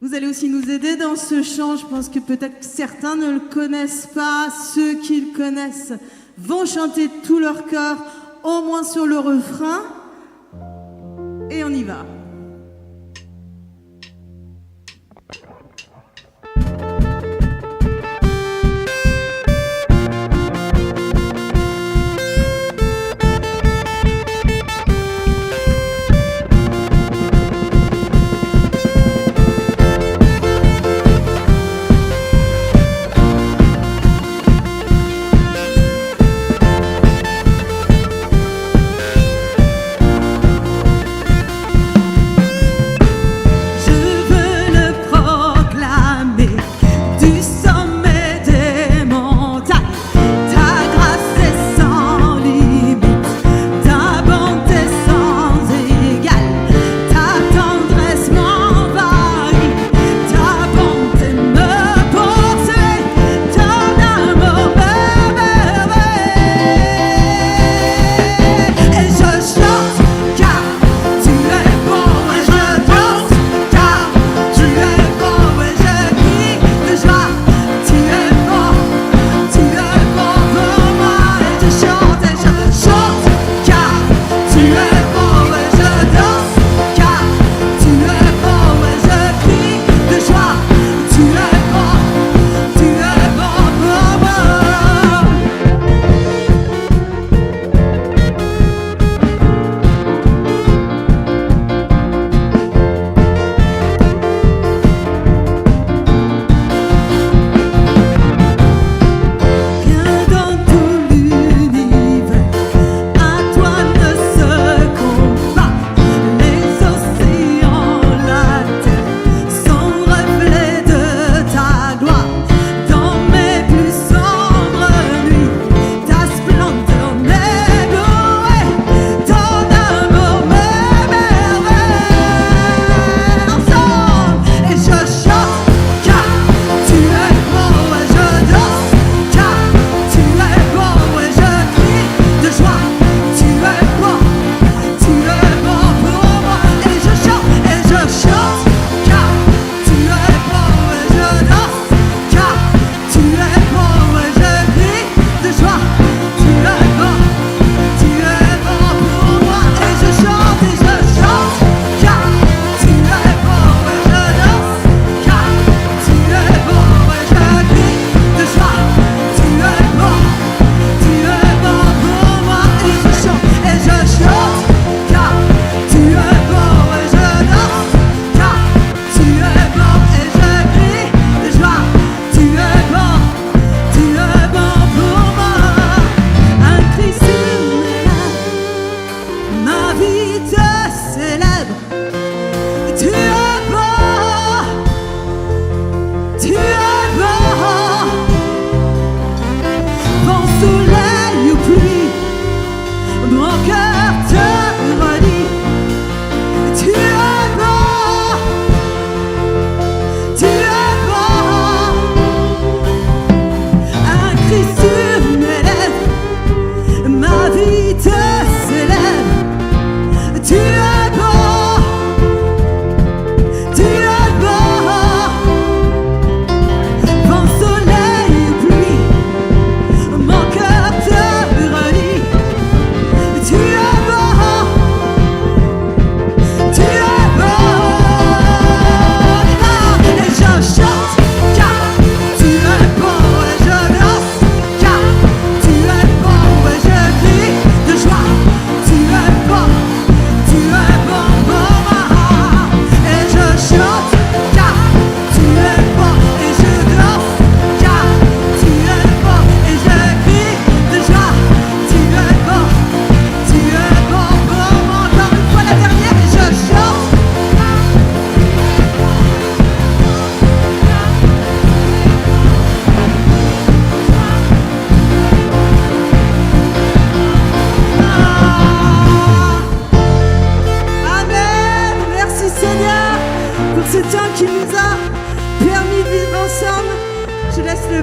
Vous allez aussi nous aider dans ce chant. Je pense que peut-être certains ne le connaissent pas. Ceux qui le connaissent vont chanter tout leur cœur, au moins sur le refrain. Et on y va.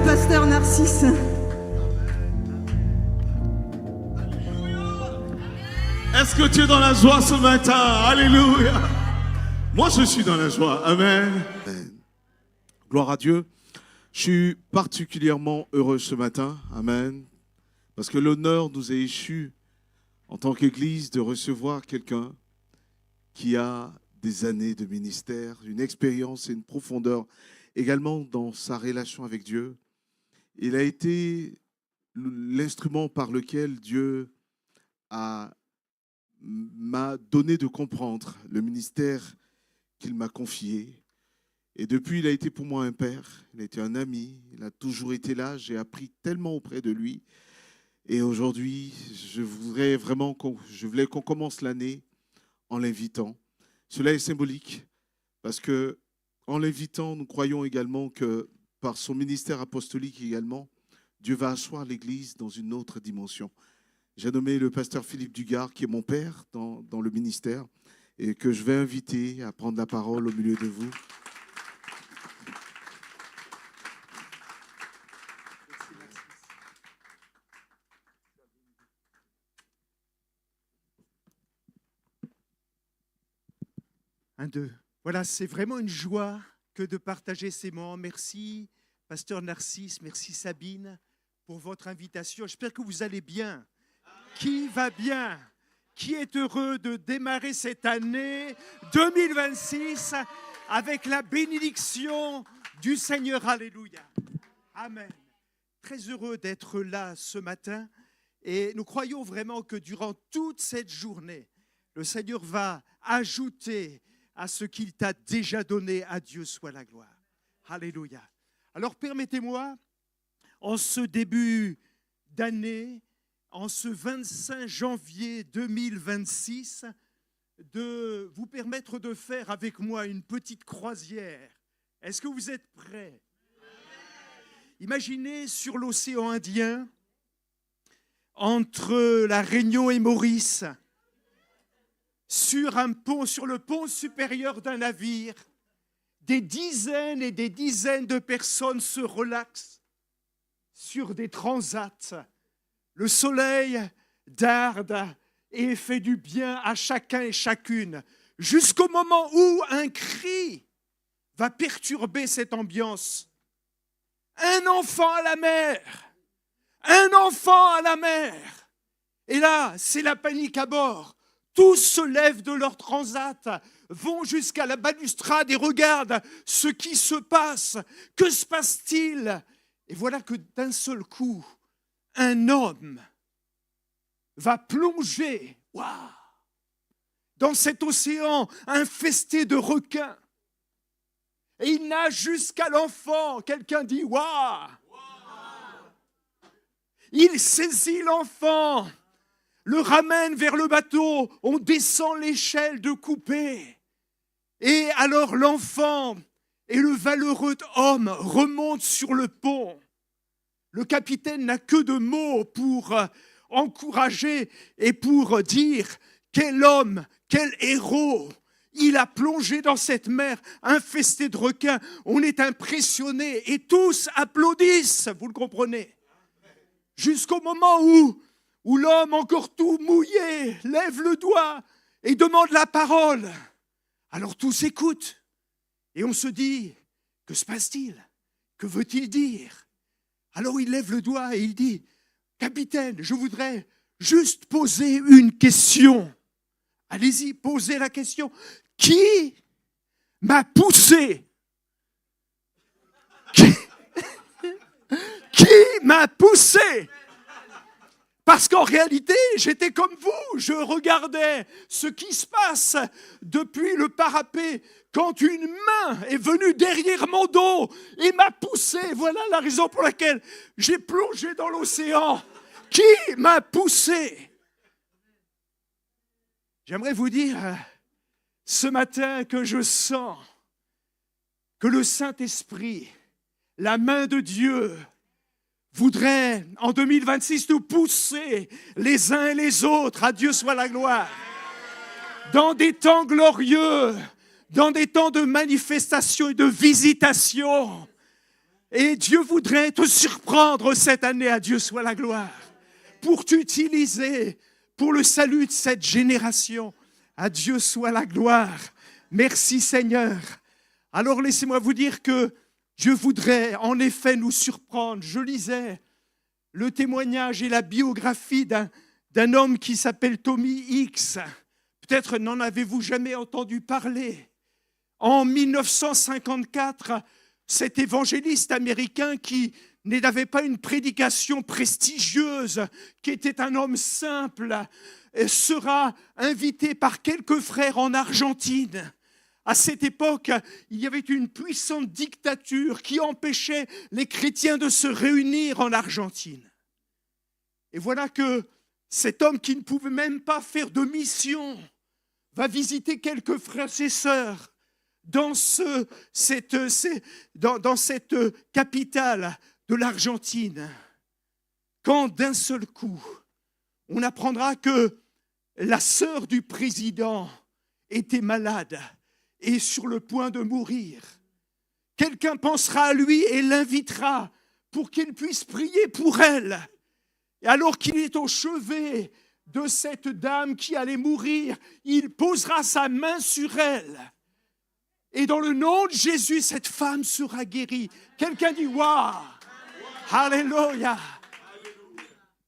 pasteur Narcisse. Est-ce que tu es dans la joie ce matin? Alléluia. Moi, je suis dans la joie. Amen. Amen. Gloire à Dieu. Je suis particulièrement heureux ce matin. Amen. Parce que l'honneur nous est échu en tant qu'Église de recevoir quelqu'un qui a des années de ministère, une expérience et une profondeur également dans sa relation avec Dieu. Il a été l'instrument par lequel Dieu m'a donné de comprendre le ministère qu'il m'a confié. Et depuis, il a été pour moi un père, il a été un ami, il a toujours été là. J'ai appris tellement auprès de lui. Et aujourd'hui, je voulais qu'on commence l'année en l'invitant. Cela est symbolique parce que en l'invitant, nous croyons également que par son ministère apostolique également, Dieu va asseoir l'Église dans une autre dimension. J'ai nommé le pasteur Philippe Dugard, qui est mon père dans le ministère, et que je vais inviter à prendre la parole au milieu de vous. Un, deux. Voilà, c'est vraiment une joie que de partager ces moments. Merci, pasteur Narcisse, merci Sabine pour votre invitation. J'espère que vous allez bien. Qui va bien? Qui est heureux de démarrer cette année 2026 avec la bénédiction du Seigneur? Alléluia. Amen. Très heureux d'être là ce matin et nous croyons vraiment que durant toute cette journée, le Seigneur va ajouter à ce qu'il t'a déjà donné. À Dieu soit la gloire. Alléluia. Alors permettez-moi, en ce début d'année, en ce 25 janvier 2026, de vous permettre de faire avec moi une petite croisière. Est-ce que vous êtes prêts? Imaginez sur l'océan Indien, entre la Réunion et Maurice, sur un pont, sur le pont supérieur d'un navire, des dizaines et des dizaines de personnes se relaxent sur des transats. Le soleil darde et fait du bien à chacun et chacune, jusqu'au moment où un cri va perturber cette ambiance. Un enfant à la mer! Un enfant à la mer! Et là, c'est la panique à bord. Tous se lèvent de leur transat, vont jusqu'à la balustrade et regardent ce qui se passe. Que se passe-t-il? Et voilà que d'un seul coup, un homme va plonger dans cet océan infesté de requins. Et il nage jusqu'à l'enfant. Quelqu'un dit « Waouh !» Il saisit l'enfant, le ramène vers le bateau, on descend l'échelle de coupée. Et alors l'enfant et le valeureux homme remontent sur le pont. Le capitaine n'a que de mots pour encourager et pour dire quel homme, quel héros. Il a plongé dans cette mer infestée de requins. On est impressionnés et tous applaudissent, vous le comprenez. Jusqu'au moment où l'homme, encore tout mouillé, lève le doigt et demande la parole. Alors tous écoutent et on se dit, que se passe-t-il? Que veut-il dire? Alors il lève le doigt et il dit, capitaine, je voudrais juste poser une question. Allez-y, posez la question. Qui m'a poussé? Qui m'a poussé? Parce qu'en réalité, j'étais comme vous, je regardais ce qui se passe depuis le parapet quand une main est venue derrière mon dos et m'a poussé. Voilà la raison pour laquelle j'ai plongé dans l'océan. Qui m'a poussé? J'aimerais vous dire ce matin que je sens que le Saint-Esprit, la main de Dieu, voudrait en 2026 nous pousser les uns et les autres, à Dieu soit la gloire, dans des temps glorieux, dans des temps de manifestation et de visitation. Et Dieu voudrait te surprendre cette année, à Dieu soit la gloire, pour t'utiliser pour le salut de cette génération. À Dieu soit la gloire. Merci Seigneur. Alors laissez-moi vous dire que Dieu voudrait en effet nous surprendre. Je lisais le témoignage et la biographie d'un homme qui s'appelle Tommy Hicks. Peut-être n'en avez-vous jamais entendu parler. En 1954, cet évangéliste américain qui n'avait pas une prédication prestigieuse, qui était un homme simple, sera invité par quelques frères en Argentine. À cette époque, il y avait une puissante dictature qui empêchait les chrétiens de se réunir en Argentine. Et voilà que cet homme qui ne pouvait même pas faire de mission va visiter quelques frères et sœurs dans cette capitale de l'Argentine. Quand d'un seul coup, on apprendra que la sœur du président était malade et sur le point de mourir, quelqu'un pensera à lui et l'invitera pour qu'il puisse prier pour elle. Et alors qu'il est au chevet de cette dame qui allait mourir, il posera sa main sur elle. Et dans le nom de Jésus, cette femme sera guérie. Quelqu'un dit « Waouh !» Alléluia.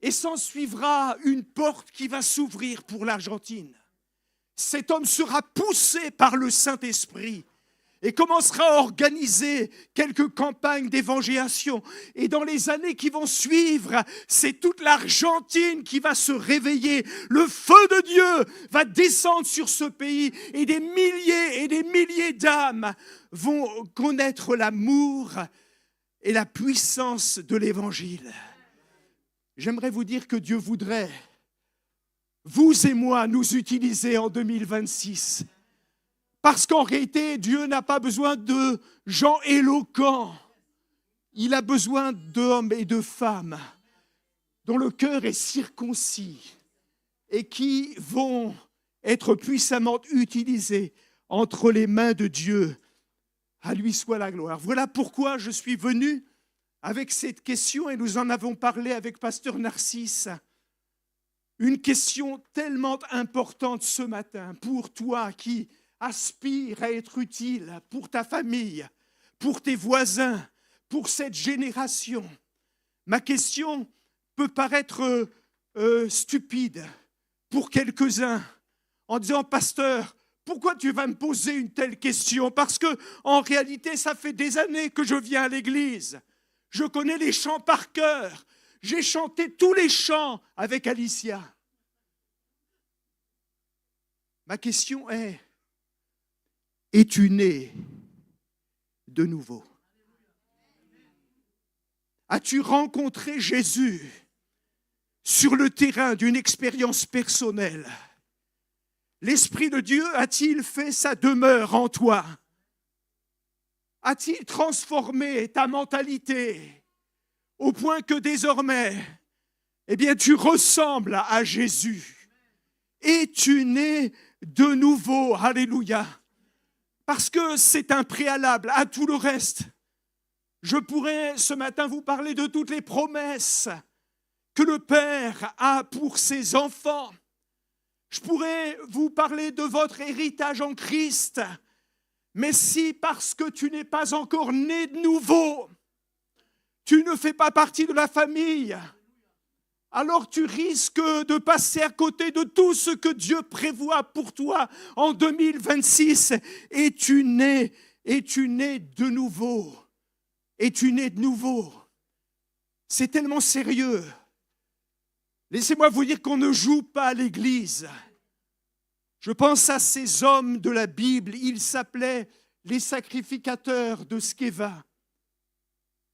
Et s'en suivra une porte qui va s'ouvrir pour l'Argentine. Cet homme sera poussé par le Saint-Esprit et commencera à organiser quelques campagnes d'évangélisation. Et dans les années qui vont suivre, c'est toute l'Argentine qui va se réveiller. Le feu de Dieu va descendre sur ce pays et des milliers d'âmes vont connaître l'amour et la puissance de l'Évangile. J'aimerais vous dire que Dieu voudrait, vous et moi, nous utiliser en 2026. Parce qu'en réalité, Dieu n'a pas besoin de gens éloquents. Il a besoin d'hommes et de femmes dont le cœur est circoncis et qui vont être puissamment utilisés entre les mains de Dieu. À lui soit la gloire. Voilà pourquoi je suis venu avec cette question et nous en avons parlé avec Pasteur Narcisse. Une question tellement importante ce matin pour toi qui aspire à être utile pour ta famille, pour tes voisins, pour cette génération. Ma question peut paraître stupide pour quelques-uns en disant « Pasteur, pourquoi tu vas me poser une telle question ?» Parce que en réalité, ça fait des années que je viens à l'église. Je connais les chants par cœur. J'ai chanté tous les chants avec Alicia. Ma question est, es-tu né de nouveau? As-tu rencontré Jésus sur le terrain d'une expérience personnelle? L'Esprit de Dieu a-t-il fait sa demeure en toi? A-t-il transformé ta mentalité au point que désormais, tu ressembles à Jésus? Es-tu né de nouveau? Alléluia. Parce que c'est un préalable à tout le reste. Je pourrais ce matin vous parler de toutes les promesses que le Père a pour ses enfants. Je pourrais vous parler de votre héritage en Christ. Mais si parce que tu n'es pas encore né de nouveau, tu ne fais pas partie de la famille, alors tu risques de passer à côté de tout ce que Dieu prévoit pour toi en 2026. Es-tu né de nouveau? Es-tu né de nouveau? C'est tellement sérieux. Laissez-moi vous dire qu'on ne joue pas à l'église. Je pense à ces hommes de la Bible, ils s'appelaient les sacrificateurs de Sceva.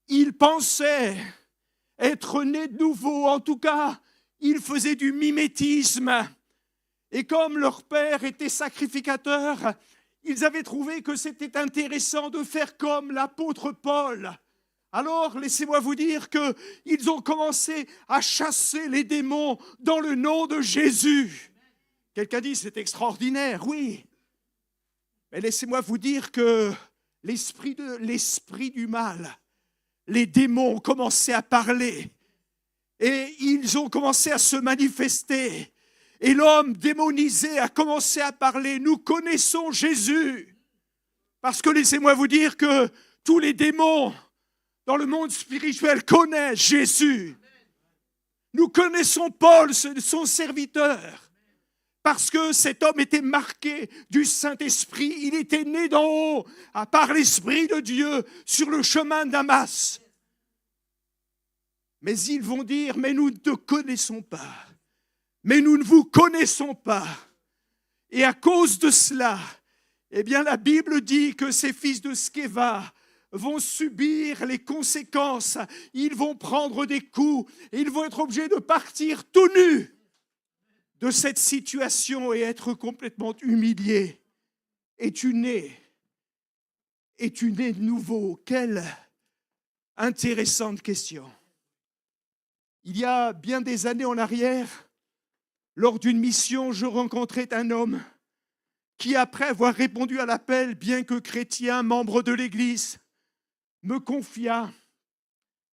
Ils pensaient être nés de nouveau, en tout cas, ils faisaient du mimétisme. Et comme leur père était sacrificateur, ils avaient trouvé que c'était intéressant de faire comme l'apôtre Paul. Alors, laissez-moi vous dire qu'ils ont commencé à chasser les démons dans le nom de Jésus. Quelqu'un dit, c'est extraordinaire, oui. Mais laissez-moi vous dire que l'esprit du mal, les démons ont commencé à parler et ils ont commencé à se manifester. Et l'homme démonisé a commencé à parler. Nous connaissons Jésus. Parce que laissez-moi vous dire que tous les démons dans le monde spirituel connaissent Jésus. Nous connaissons Paul, son serviteur. Parce que cet homme était marqué du Saint-Esprit. Il était né d'en haut, par l'Esprit de Dieu, sur le chemin de Damas. Mais ils vont dire, mais nous ne te connaissons pas. Mais nous ne vous connaissons pas. Et à cause de cela, eh bien la Bible dit que ces fils de Sceva vont subir les conséquences. Ils vont prendre des coups. Et ils vont être obligés de partir tout nus de cette situation et être complètement humiliés. Es-tu né? Es-tu né de nouveau? Quelle intéressante question. Il y a bien des années en arrière, lors d'une mission, je rencontrais un homme qui, après avoir répondu à l'appel, bien que chrétien, membre de l'Église, me confia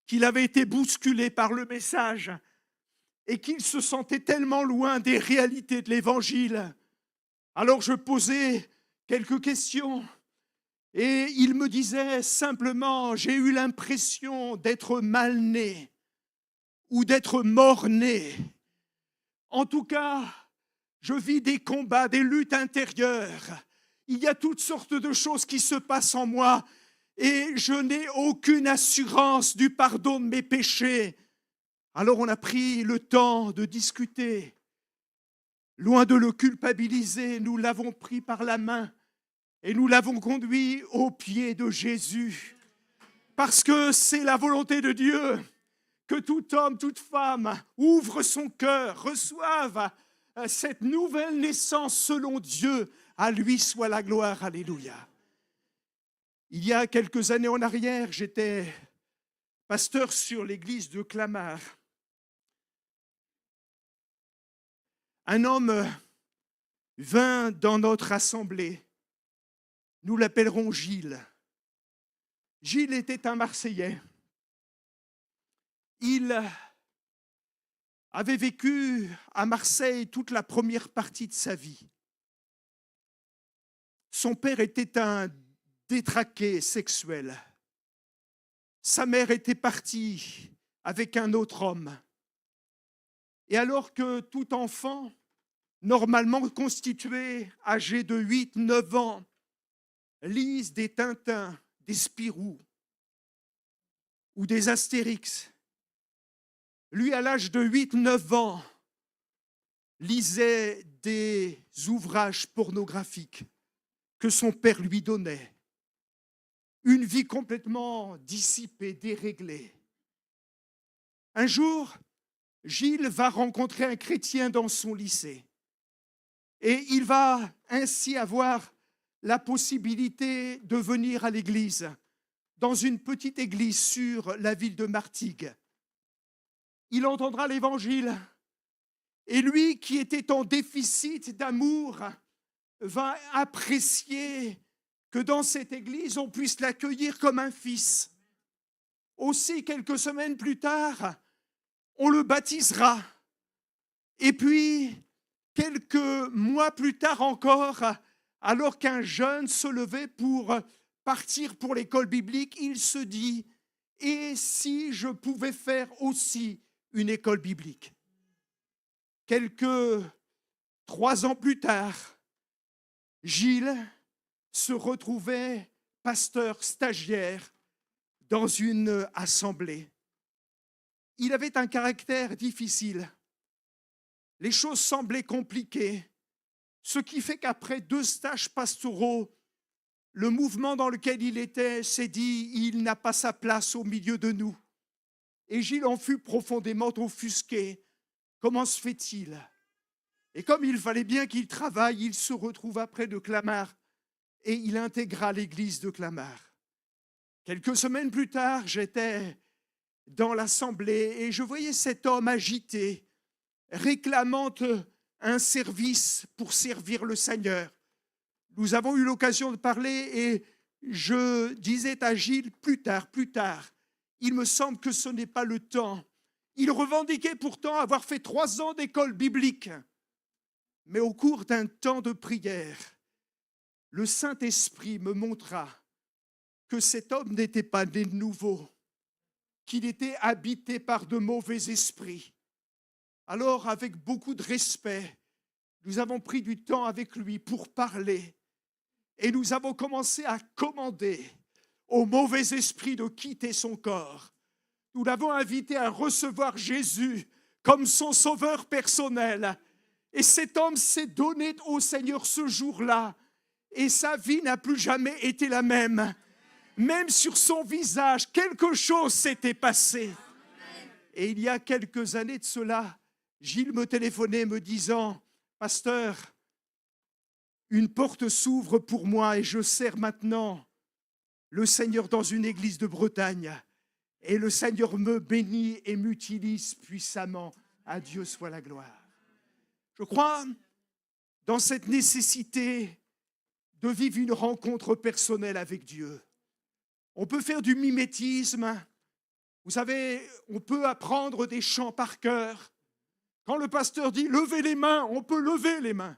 qu'il avait été bousculé par le message et qu'il se sentait tellement loin des réalités de l'Évangile. Alors je posais quelques questions et il me disait simplement « J'ai eu l'impression d'être mal né ou d'être mort-né. En tout cas, je vis des combats, des luttes intérieures. Il y a toutes sortes de choses qui se passent en moi et je n'ai aucune assurance du pardon de mes péchés. » Alors on a pris le temps de discuter. Loin de le culpabiliser, nous l'avons pris par la main et nous l'avons conduit aux pieds de Jésus. Parce que c'est la volonté de Dieu que tout homme, toute femme ouvre son cœur, reçoive cette nouvelle naissance selon Dieu. À lui soit la gloire, alléluia. Il y a quelques années en arrière, j'étais pasteur sur l'église de Clamart. Un homme vint dans notre assemblée. Nous l'appellerons Gilles. Gilles était un Marseillais. Il avait vécu à Marseille toute la première partie de sa vie. Son père était un détraqué sexuel. Sa mère était partie avec un autre homme. Et alors que tout enfant, normalement constitué, âgé de 8-9 ans, lise des Tintins, des Spirou ou des Astérix, lui, à l'âge de 8-9 ans, lisait des ouvrages pornographiques que son père lui donnait. Une vie complètement dissipée, déréglée. Un jour, Gilles va rencontrer un chrétien dans son lycée. Et il va ainsi avoir la possibilité de venir à l'église, dans une petite église sur la ville de Martigues. Il entendra l'évangile. Et lui, qui était en déficit d'amour, va apprécier que dans cette église, on puisse l'accueillir comme un fils. Aussi, quelques semaines plus tard, on le baptisera. Et puis, quelques mois plus tard encore, alors qu'un jeune se levait pour partir pour l'école biblique, il se dit « Et si je pouvais faire aussi une école biblique ?» Quelques 3 ans plus tard, Gilles se retrouvait pasteur stagiaire dans une assemblée. Il avait un caractère difficile. Les choses semblaient compliquées, ce qui fait qu'après 2 stages pastoraux, le mouvement dans lequel il était s'est dit « il n'a pas sa place au milieu de nous ». Et Gilles en fut profondément offusqué. Comment se fait-il? Et comme il fallait bien qu'il travaille, il se retrouva près de Clamart et il intégra l'église de Clamart. Quelques semaines plus tard, j'étais dans l'assemblée et je voyais cet homme agité, réclamant un service pour servir le Seigneur. Nous avons eu l'occasion de parler et je disais à Gilles, plus tard, il me semble que ce n'est pas le temps. Il revendiquait pourtant avoir fait 3 ans d'école biblique. Mais au cours d'un temps de prière, le Saint-Esprit me montra que cet homme n'était pas né de nouveau, qu'il était habité par de mauvais esprits. Alors, avec beaucoup de respect, nous avons pris du temps avec lui pour parler et nous avons commencé à commander au mauvais esprit de quitter son corps. Nous l'avons invité à recevoir Jésus comme son sauveur personnel. Et cet homme s'est donné au Seigneur ce jour-là et sa vie n'a plus jamais été la même. Même sur son visage, quelque chose s'était passé. Et il y a quelques années de cela, Gilles me téléphonait me disant « Pasteur, une porte s'ouvre pour moi et je sers maintenant le Seigneur dans une église de Bretagne. Et le Seigneur me bénit et m'utilise puissamment. À Dieu soit la gloire. » Je crois dans cette nécessité de vivre une rencontre personnelle avec Dieu. On peut faire du mimétisme. Vous savez, on peut apprendre des chants par cœur. Quand le pasteur dit « levez les mains », on peut lever les mains.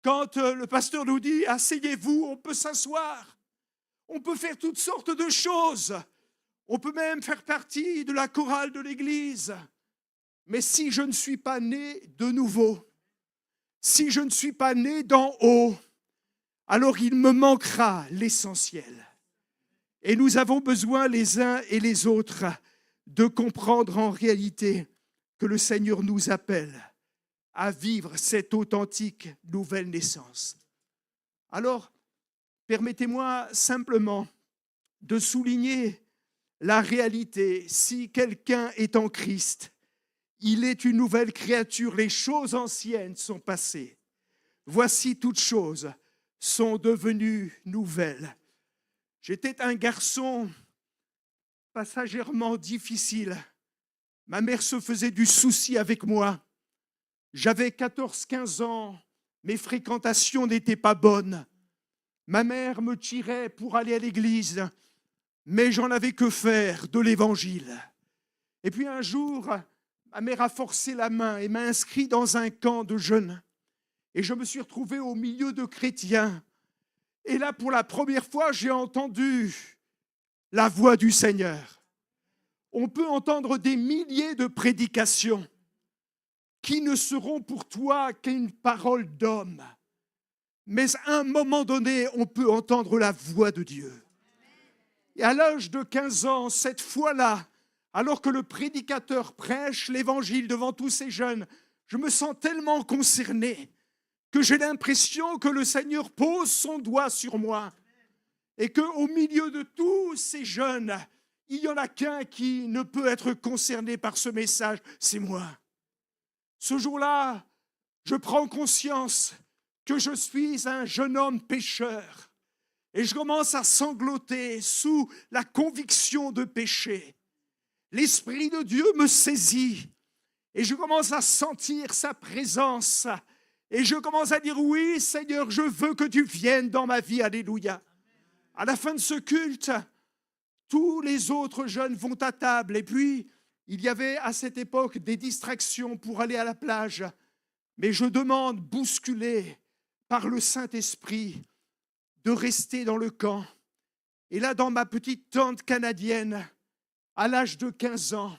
Quand le pasteur nous dit « asseyez-vous », on peut s'asseoir. On peut faire toutes sortes de choses. On peut même faire partie de la chorale de l'église. Mais si je ne suis pas né de nouveau, si je ne suis pas né d'en haut, alors il me manquera l'essentiel. Et nous avons besoin les uns et les autres de comprendre en réalité que le Seigneur nous appelle à vivre cette authentique nouvelle naissance. Alors, permettez-moi simplement de souligner la réalité. Si quelqu'un est en Christ, il est une nouvelle créature. Les choses anciennes sont passées. Voici toutes choses sont devenues nouvelles. J'étais un garçon passagèrement difficile. Ma mère se faisait du souci avec moi. J'avais 14-15 ans. Mes fréquentations n'étaient pas bonnes. Ma mère me tirait pour aller à l'église, mais j'en avais que faire de l'évangile. Et puis un jour, ma mère a forcé la main et m'a inscrit dans un camp de jeunes. Et je me suis retrouvé au milieu de chrétiens. Et là, pour la première fois, j'ai entendu la voix du Seigneur. On peut entendre des milliers de prédications qui ne seront pour toi qu'une parole d'homme. Mais à un moment donné, on peut entendre la voix de Dieu. Et à l'âge de 15 ans, cette fois-là, alors que le prédicateur prêche l'évangile devant tous ces jeunes, je me sens tellement concerné que j'ai l'impression que le Seigneur pose son doigt sur moi et qu'au milieu de tous ces jeunes, il n'y en a qu'un qui ne peut être concerné par ce message, c'est moi. Ce jour-là, je prends conscience que je suis un jeune homme pécheur et je commence à sangloter sous la conviction de péché. L'Esprit de Dieu me saisit et je commence à sentir sa présence et je commence à dire « Oui, Seigneur, je veux que tu viennes dans ma vie. » Alléluia. À la fin de ce culte, tous les autres jeunes vont à table et puis il y avait à cette époque des distractions pour aller à la plage. Mais je demande, bousculé par le Saint-Esprit, de rester dans le camp. Et là, dans ma petite tente canadienne, à l'âge de 15 ans,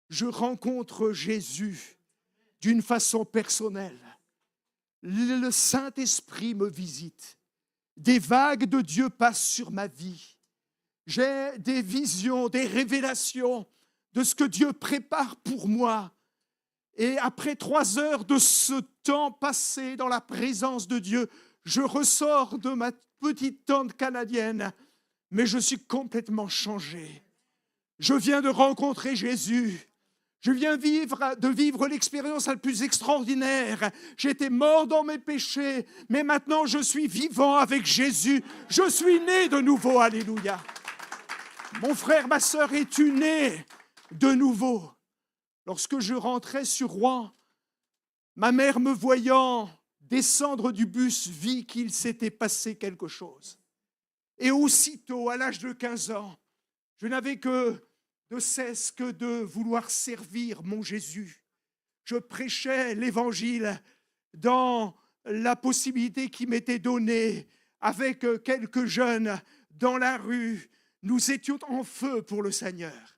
je rencontre Jésus d'une façon personnelle. Le Saint-Esprit me visite. Des vagues de Dieu passent sur ma vie. J'ai des visions, des révélations de ce que Dieu prépare pour moi. Et après 3 heures de ce temps passé dans la présence de Dieu, je ressors de ma petite tente canadienne, mais je suis complètement changé. Je viens de rencontrer Jésus. Je viens de vivre l'expérience la plus extraordinaire. J'étais mort dans mes péchés, mais maintenant je suis vivant avec Jésus. Je suis né de nouveau, alléluia. Mon frère, ma sœur, es-tu né de nouveau? Lorsque je rentrais sur Rouen, ma mère me voyant descendre du bus vit qu'il s'était passé quelque chose. Et aussitôt, à l'âge de 15 ans, je n'avais que de cesse que de vouloir servir mon Jésus. Je prêchais l'évangile dans la possibilité qui m'était donnée avec quelques jeunes dans la rue. Nous étions en feu pour le Seigneur.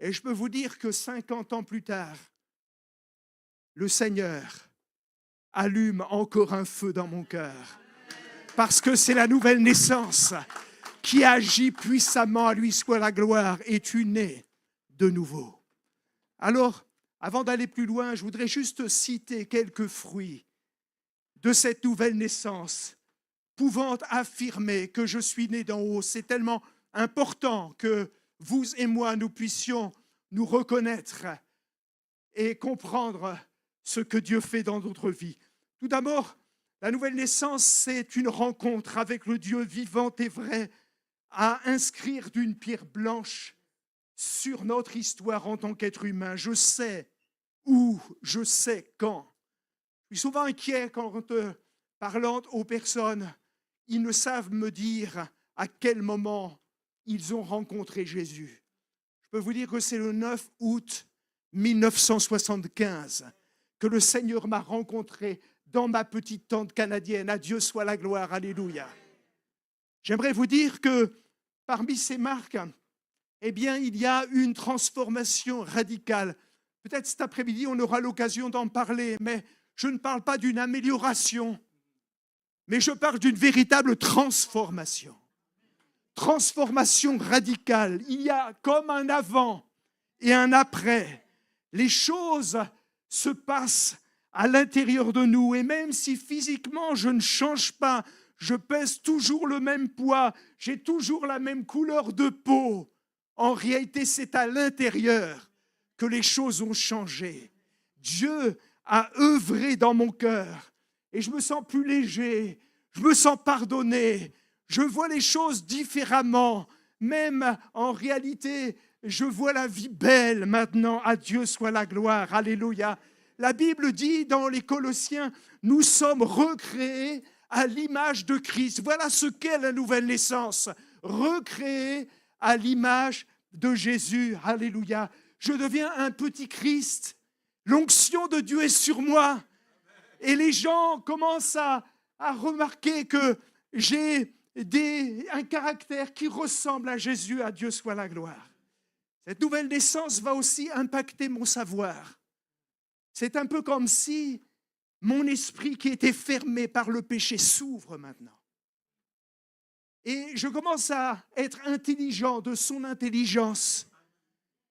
Et je peux vous dire que 50 ans plus tard, le Seigneur allume encore un feu dans mon cœur. Parce que c'est la nouvelle naissance qui agit puissamment, à lui soit la gloire, et tu nais de nouveau. Alors, avant d'aller plus loin, je voudrais juste citer quelques fruits de cette nouvelle naissance, pouvant affirmer que je suis né d'en haut. C'est tellement important que vous et moi, nous puissions nous reconnaître et comprendre ce que Dieu fait dans notre vie. Tout d'abord, la nouvelle naissance, c'est une rencontre avec le Dieu vivant et vrai, à inscrire d'une pierre blanche sur notre histoire en tant qu'être humain. Je sais où, je sais quand. Je suis souvent inquiet quand, parlant aux personnes, ils ne savent me dire à quel moment ils ont rencontré Jésus. Je peux vous dire que c'est le 9 août 1975 que le Seigneur m'a rencontré dans ma petite tente canadienne. À Dieu soit la gloire, alléluia. J'aimerais vous dire que parmi ces marques, eh bien, il y a une transformation radicale. Peut-être cet après-midi, on aura l'occasion d'en parler, mais je ne parle pas d'une amélioration, mais je parle d'une véritable transformation. Transformation radicale. Il y a comme un avant et un après. Les choses se passent à l'intérieur de nous. Et même si physiquement je ne change pas, je pèse toujours le même poids, j'ai toujours la même couleur de peau, en réalité, c'est à l'intérieur que les choses ont changé. Dieu a œuvré dans mon cœur et je me sens plus léger, je me sens pardonné, je vois les choses différemment. Même en réalité, je vois la vie belle maintenant. À Dieu soit la gloire. Alléluia. La Bible dit dans les Colossiens, nous sommes recréés à l'image de Christ. Voilà ce qu'est la nouvelle naissance. Recréés à l'image de Jésus. Alléluia. Je deviens un petit Christ. L'onction de Dieu est sur moi. Et les gens commencent à remarquer que j'ai un caractère qui ressemble à Jésus. À Dieu soit la gloire. Cette nouvelle naissance va aussi impacter mon savoir. C'est un peu comme si mon esprit qui était fermé par le péché s'ouvre maintenant. Et je commence à être intelligent de son intelligence.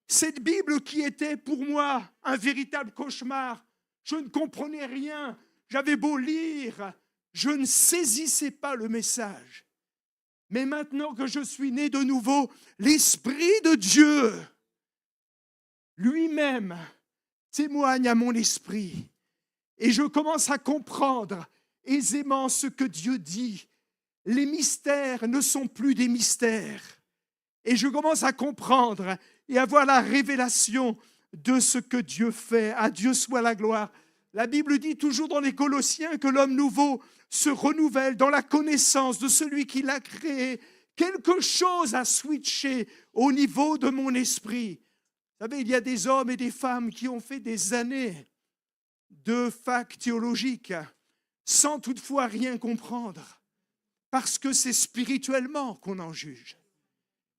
Cette Bible qui était pour moi un véritable cauchemar, je ne comprenais rien, j'avais beau lire, je ne saisissais pas le message. Mais maintenant que je suis né de nouveau, l'Esprit de Dieu lui-même témoigne à mon esprit. Et je commence à comprendre aisément ce que Dieu dit. Les mystères ne sont plus des mystères. Et je commence à comprendre et à voir la révélation de ce que Dieu fait. À Dieu soit la gloire. La Bible dit toujours dans les Colossiens que l'homme nouveau se renouvelle dans la connaissance de celui qui l'a créé. Quelque chose a switché au niveau de mon esprit. Vous savez, il y a des hommes et des femmes qui ont fait des années de fac théologique sans toutefois rien comprendre, parce que c'est spirituellement qu'on en juge.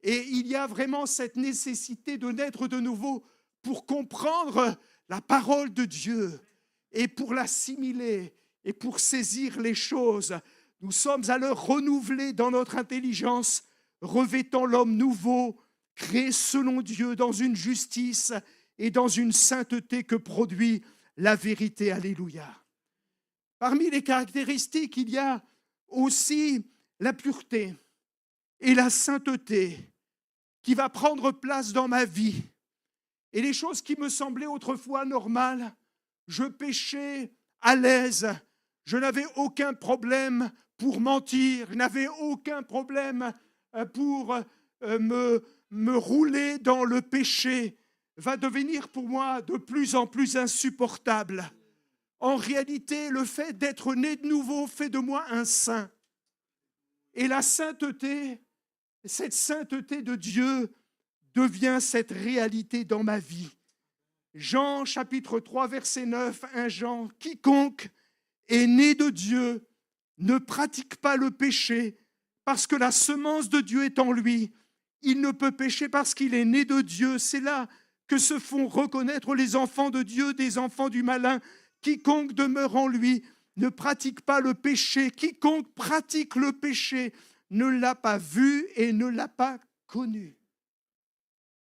Et il y a vraiment cette nécessité de naître de nouveau pour comprendre la parole de Dieu et pour l'assimiler et pour saisir les choses. Nous sommes alors renouvelés dans notre intelligence, revêtant l'homme nouveau, créé selon Dieu dans une justice et dans une sainteté que produit la vérité. Alléluia. Parmi les caractéristiques, il y a aussi la pureté et la sainteté qui va prendre place dans ma vie. Et les choses qui me semblaient autrefois normales, je péchais à l'aise, je n'avais aucun problème pour mentir, je n'avais aucun problème pour me rouler dans le péché, va devenir pour moi de plus en plus insupportable. En réalité, le fait d'être né de nouveau fait de moi un saint. Et la sainteté, cette sainteté de Dieu devient cette réalité dans ma vie. Jean chapitre 3 verset 9, 1 Jean, quiconque est né de Dieu ne pratique pas le péché parce que la semence de Dieu est en lui. Il ne peut pécher parce qu'il est né de Dieu. C'est là que se font reconnaître les enfants de Dieu des enfants du malin. Quiconque demeure en lui ne pratique pas le péché. Quiconque pratique le péché ne l'a pas vu et ne l'a pas connu.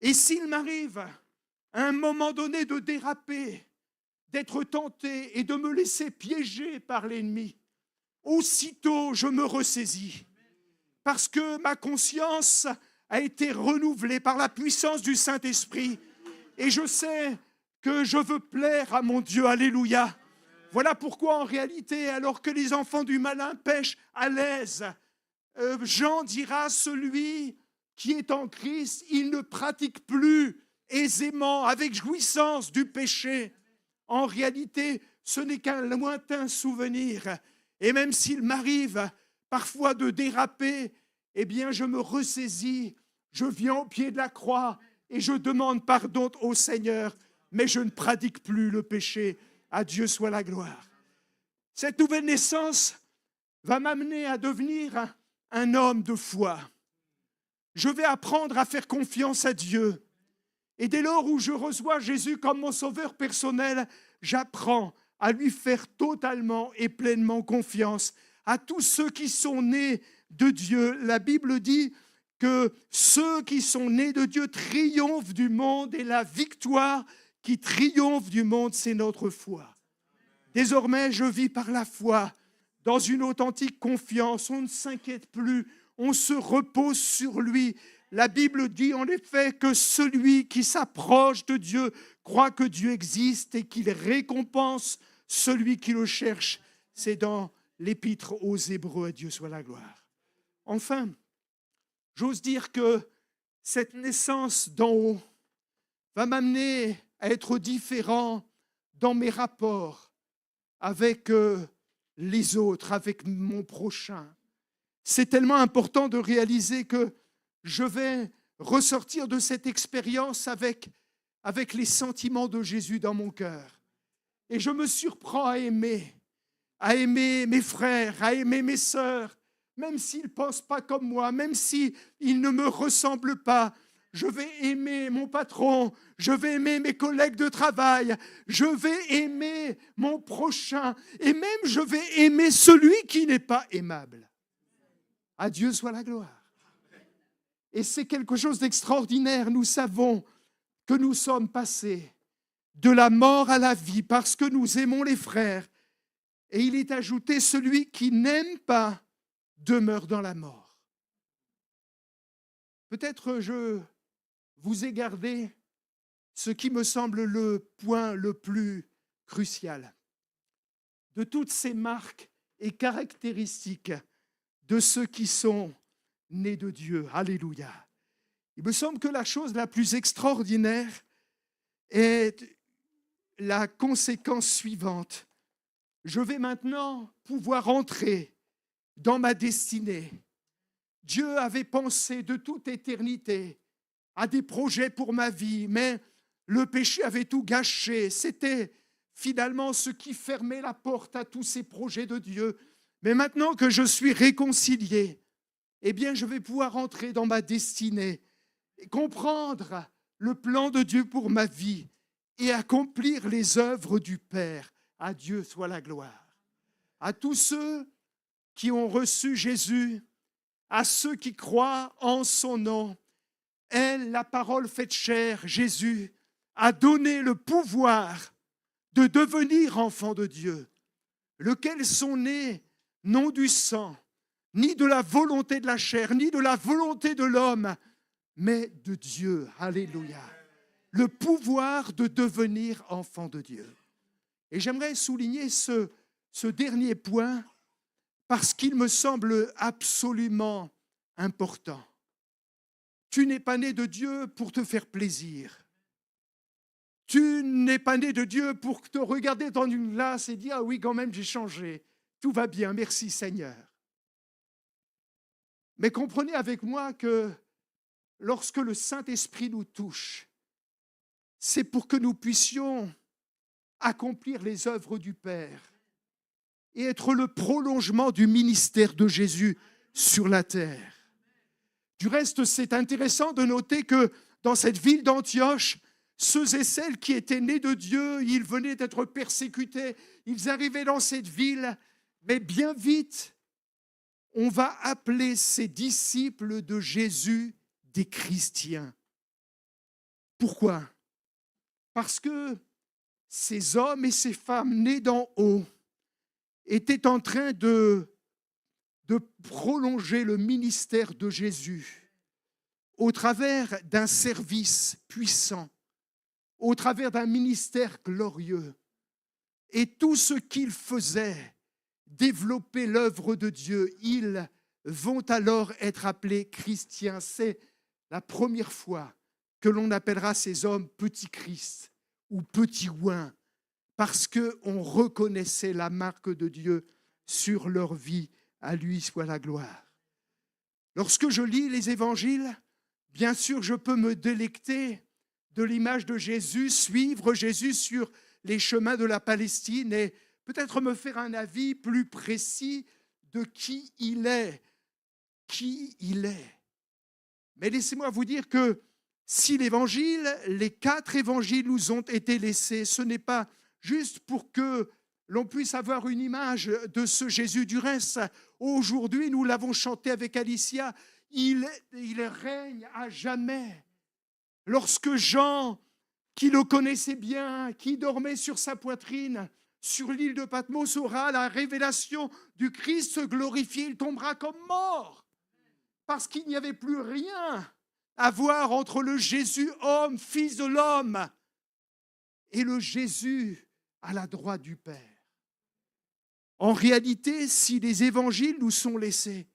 Et s'il m'arrive à un moment donné de déraper, d'être tenté et de me laisser piéger par l'ennemi, aussitôt je me ressaisis parce que ma conscience a été renouvelée par la puissance du Saint-Esprit et je sais que je veux plaire à mon Dieu. Alléluia. Voilà pourquoi en réalité, alors que les enfants du malin pêchent à l'aise, Jean dira, celui qui est en Christ, il ne pratique plus aisément, avec jouissance du péché. En réalité, ce n'est qu'un lointain souvenir. Et même s'il m'arrive parfois de déraper, eh bien je me ressaisis, je viens au pied de la croix et je demande pardon au Seigneur, mais je ne pratique plus le péché. À Dieu soit la gloire. Cette nouvelle naissance va m'amener à devenir un homme de foi. Je vais apprendre à faire confiance à Dieu. Et dès lors où je reçois Jésus comme mon sauveur personnel, j'apprends à lui faire totalement et pleinement confiance. À tous ceux qui sont nés de Dieu, la Bible dit que ceux qui sont nés de Dieu triomphent du monde et la victoire qui triomphe du monde, c'est notre foi. Désormais, je vis par la foi, dans une authentique confiance. On ne s'inquiète plus, on se repose sur lui. La Bible dit en effet que celui qui s'approche de Dieu croit que Dieu existe et qu'il récompense celui qui le cherche. C'est dans l'Épître aux Hébreux, à Dieu soit la gloire. Enfin, j'ose dire que cette naissance d'en haut va m'amener à être différent dans mes rapports avec les autres, avec mon prochain. C'est tellement important de réaliser que je vais ressortir de cette expérience avec les sentiments de Jésus dans mon cœur. Et je me surprends à aimer mes frères, à aimer mes sœurs, même s'ils ne pensent pas comme moi, même s'ils ne me ressemblent pas. Je vais aimer mon patron, je vais aimer mes collègues de travail, je vais aimer mon prochain et même je vais aimer celui qui n'est pas aimable. À Dieu soit la gloire. Et c'est quelque chose d'extraordinaire. Nous savons que nous sommes passés de la mort à la vie parce que nous aimons les frères. Et il est ajouté, celui qui n'aime pas demeure dans la mort. Peut-être je vous ai gardé ce qui me semble le point le plus crucial de toutes ces marques et caractéristiques de ceux qui sont nés de Dieu. Alléluia. Il me semble que la chose la plus extraordinaire est la conséquence suivante. Je vais maintenant pouvoir entrer dans ma destinée. Dieu avait pensé de toute éternité à des projets pour ma vie, mais le péché avait tout gâché. C'était finalement ce qui fermait la porte à tous ces projets de Dieu. Mais maintenant que je suis réconcilié, eh bien, je vais pouvoir entrer dans ma destinée, et comprendre le plan de Dieu pour ma vie et accomplir les œuvres du Père. À Dieu soit la gloire. À tous ceux qui ont reçu Jésus, à ceux qui croient en son nom, elle, la parole faite chair, Jésus, a donné le pouvoir de devenir enfants de Dieu, lesquels sont nés non du sang, ni de la volonté de la chair, ni de la volonté de l'homme, mais de Dieu. Alléluia. Le pouvoir de devenir enfant de Dieu. Et j'aimerais souligner ce dernier point parce qu'il me semble absolument important. Tu n'es pas né de Dieu pour te faire plaisir. Tu n'es pas né de Dieu pour te regarder dans une glace et dire « Ah oui, quand même, j'ai changé. Tout va bien, merci Seigneur. » Mais comprenez avec moi que lorsque le Saint-Esprit nous touche, c'est pour que nous puissions accomplir les œuvres du Père. et être le prolongement du ministère de Jésus sur la terre. Du reste, c'est intéressant de noter que dans cette ville d'Antioche, ceux et celles qui étaient nés de Dieu, ils venaient d'être persécutés, ils arrivaient dans cette ville, mais bien vite, on va appeler ces disciples de Jésus des chrétiens. Pourquoi ? Parce que ces hommes et ces femmes nés d'en haut étaient en train de prolonger le ministère de Jésus au travers d'un service puissant, au travers d'un ministère glorieux. Et tout ce qu'ils faisaient, développer l'œuvre de Dieu, ils vont alors être appelés chrétiens. C'est la première fois que l'on appellera ces hommes petits Christ ou petits ouins, parce qu'on reconnaissait la marque de Dieu sur leur vie. À lui soit la gloire. Lorsque je lis les évangiles, bien sûr, je peux me délecter de l'image de Jésus, suivre Jésus sur les chemins de la Palestine et peut-être me faire un avis plus précis de qui il est. Qui il est. Mais laissez-moi vous dire que si l'évangile, les 4 évangiles nous ont été laissés, ce n'est pas juste pour que l'on puisse avoir une image de ce Jésus. Du reste, aujourd'hui, nous l'avons chanté avec Alicia, il règne à jamais. Lorsque Jean, qui le connaissait bien, qui dormait sur sa poitrine, sur l'île de Patmos, aura la révélation du Christ glorifié, il tombera comme mort, parce qu'il n'y avait plus rien à voir entre le Jésus homme, fils de l'homme, et le Jésus à la droite du Père. En réalité, si les évangiles nous sont laissés,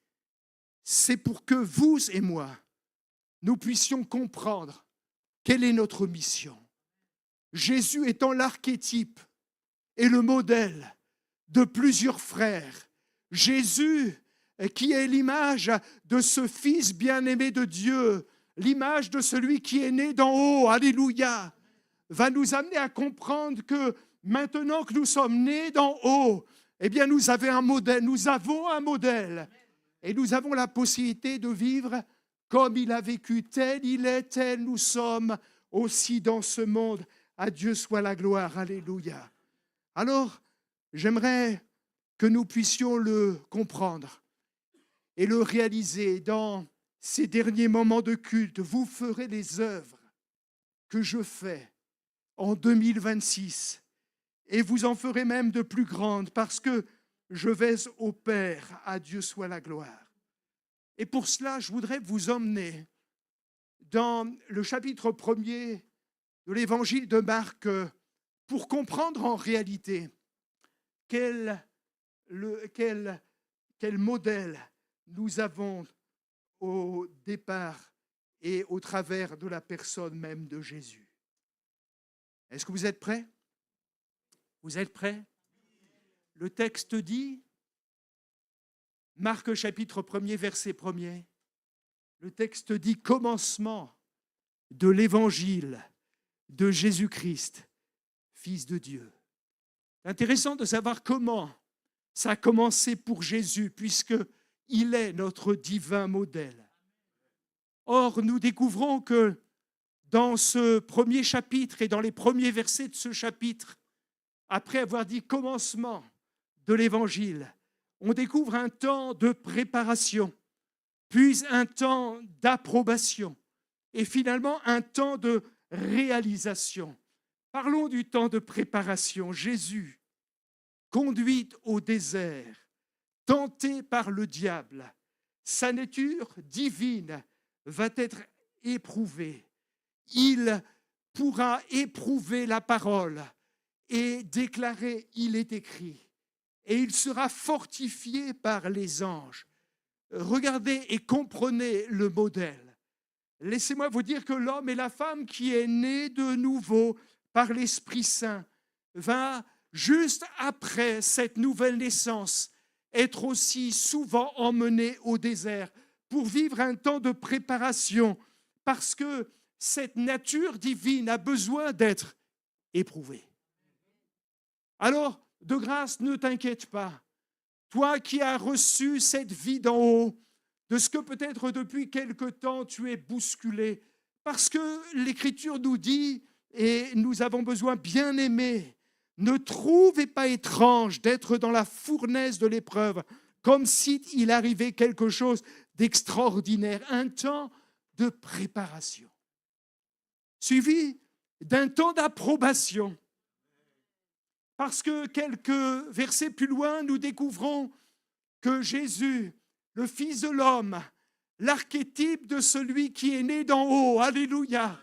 c'est pour que vous et moi, nous puissions comprendre quelle est notre mission. Jésus étant l'archétype et le modèle de plusieurs frères. Jésus qui est l'image de ce Fils bien-aimé de Dieu, l'image de celui qui est né d'en haut, alléluia, va nous amener à comprendre que maintenant que nous sommes nés d'en haut, eh bien, nous avons un modèle et nous avons la possibilité de vivre comme il a vécu, tel il est, tel nous sommes aussi dans ce monde. À Dieu soit la gloire, alléluia. Alors, j'aimerais que nous puissions le comprendre et le réaliser dans ces derniers moments de culte. Vous ferez les œuvres que je fais en 2026. Et vous en ferez même de plus grandes, parce que je vais au Père, à Dieu soit la gloire. Et pour cela, je voudrais vous emmener dans le chapitre 1er de l'évangile de Marc, pour comprendre en réalité quel modèle nous avons au départ et au travers de la personne même de Jésus. Est-ce que vous êtes prêts ? Vous êtes prêts ? Le texte dit, Marc chapitre 1er, verset 1er, le texte dit « Commencement de l'évangile de Jésus-Christ, Fils de Dieu ». C'est intéressant de savoir comment ça a commencé pour Jésus, puisqu'il est notre divin modèle. Or, nous découvrons que dans ce premier chapitre et dans les premiers versets de ce chapitre, après avoir dit commencement de l'évangile, on découvre un temps de préparation, puis un temps d'approbation et finalement un temps de réalisation. Parlons du temps de préparation. Jésus, conduit au désert, tenté par le diable, sa nature divine va être éprouvée. Il pourra éprouver la parole et déclarer « il est écrit ». Et il sera fortifié par les anges. Regardez et comprenez le modèle. Laissez-moi vous dire que l'homme et la femme qui est né de nouveau par l'Esprit Saint va, juste après cette nouvelle naissance, être aussi souvent emmené au désert pour vivre un temps de préparation, parce que cette nature divine a besoin d'être éprouvée. Alors, de grâce, ne t'inquiète pas. toi qui as reçu cette vie d'en haut, de ce que peut-être depuis quelque temps tu es bousculé, parce que l'Écriture nous dit, et nous avons besoin, bien-aimés, ne trouvez pas étrange d'être dans la fournaise de l'épreuve, comme s'il arrivait quelque chose d'extraordinaire, un temps de préparation, suivi d'un temps d'approbation. Parce que quelques versets plus loin, nous découvrons que Jésus, le Fils de l'homme, l'archétype de celui qui est né d'en haut, alléluia,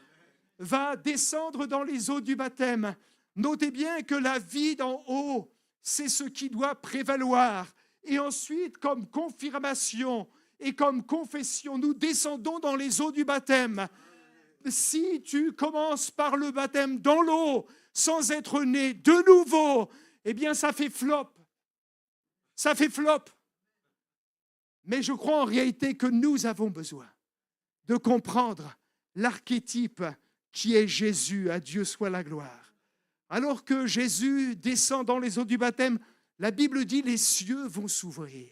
va descendre dans les eaux du baptême. Notez bien que la vie d'en haut, c'est ce qui doit prévaloir. Et ensuite, comme confirmation et comme confession, nous descendons dans les eaux du baptême. Si tu commences par le baptême dans l'eau, sans être né de nouveau, eh bien ça fait flop. Ça fait flop. Mais je crois en réalité que nous avons besoin de comprendre l'archétype qui est Jésus, à Dieu soit la gloire. Alors que Jésus descend dans les eaux du baptême, la Bible dit les cieux vont s'ouvrir.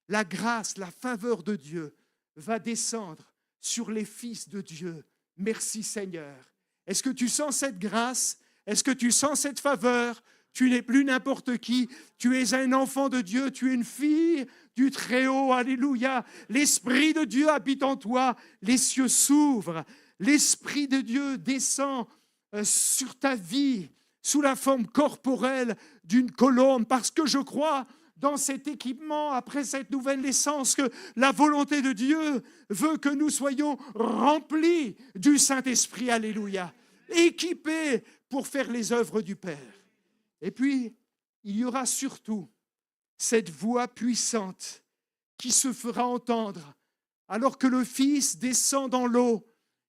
La grâce, la faveur de Dieu va descendre sur les fils de Dieu. Merci Seigneur. Est-ce que tu sens cette grâce? Est-ce que tu sens cette faveur? Tu n'es plus n'importe qui. Tu es un enfant de Dieu. Tu es une fille du Très-Haut. Alléluia. L'Esprit de Dieu habite en toi. Les cieux s'ouvrent. L'Esprit de Dieu descend sur ta vie sous la forme corporelle d'une colombe. Parce que je crois dans cet équipement, après cette nouvelle naissance, que la volonté de Dieu veut que nous soyons remplis du Saint-Esprit. Alléluia. Équipés pour faire les œuvres du Père. Et puis, il y aura surtout cette voix puissante qui se fera entendre alors que le Fils descend dans l'eau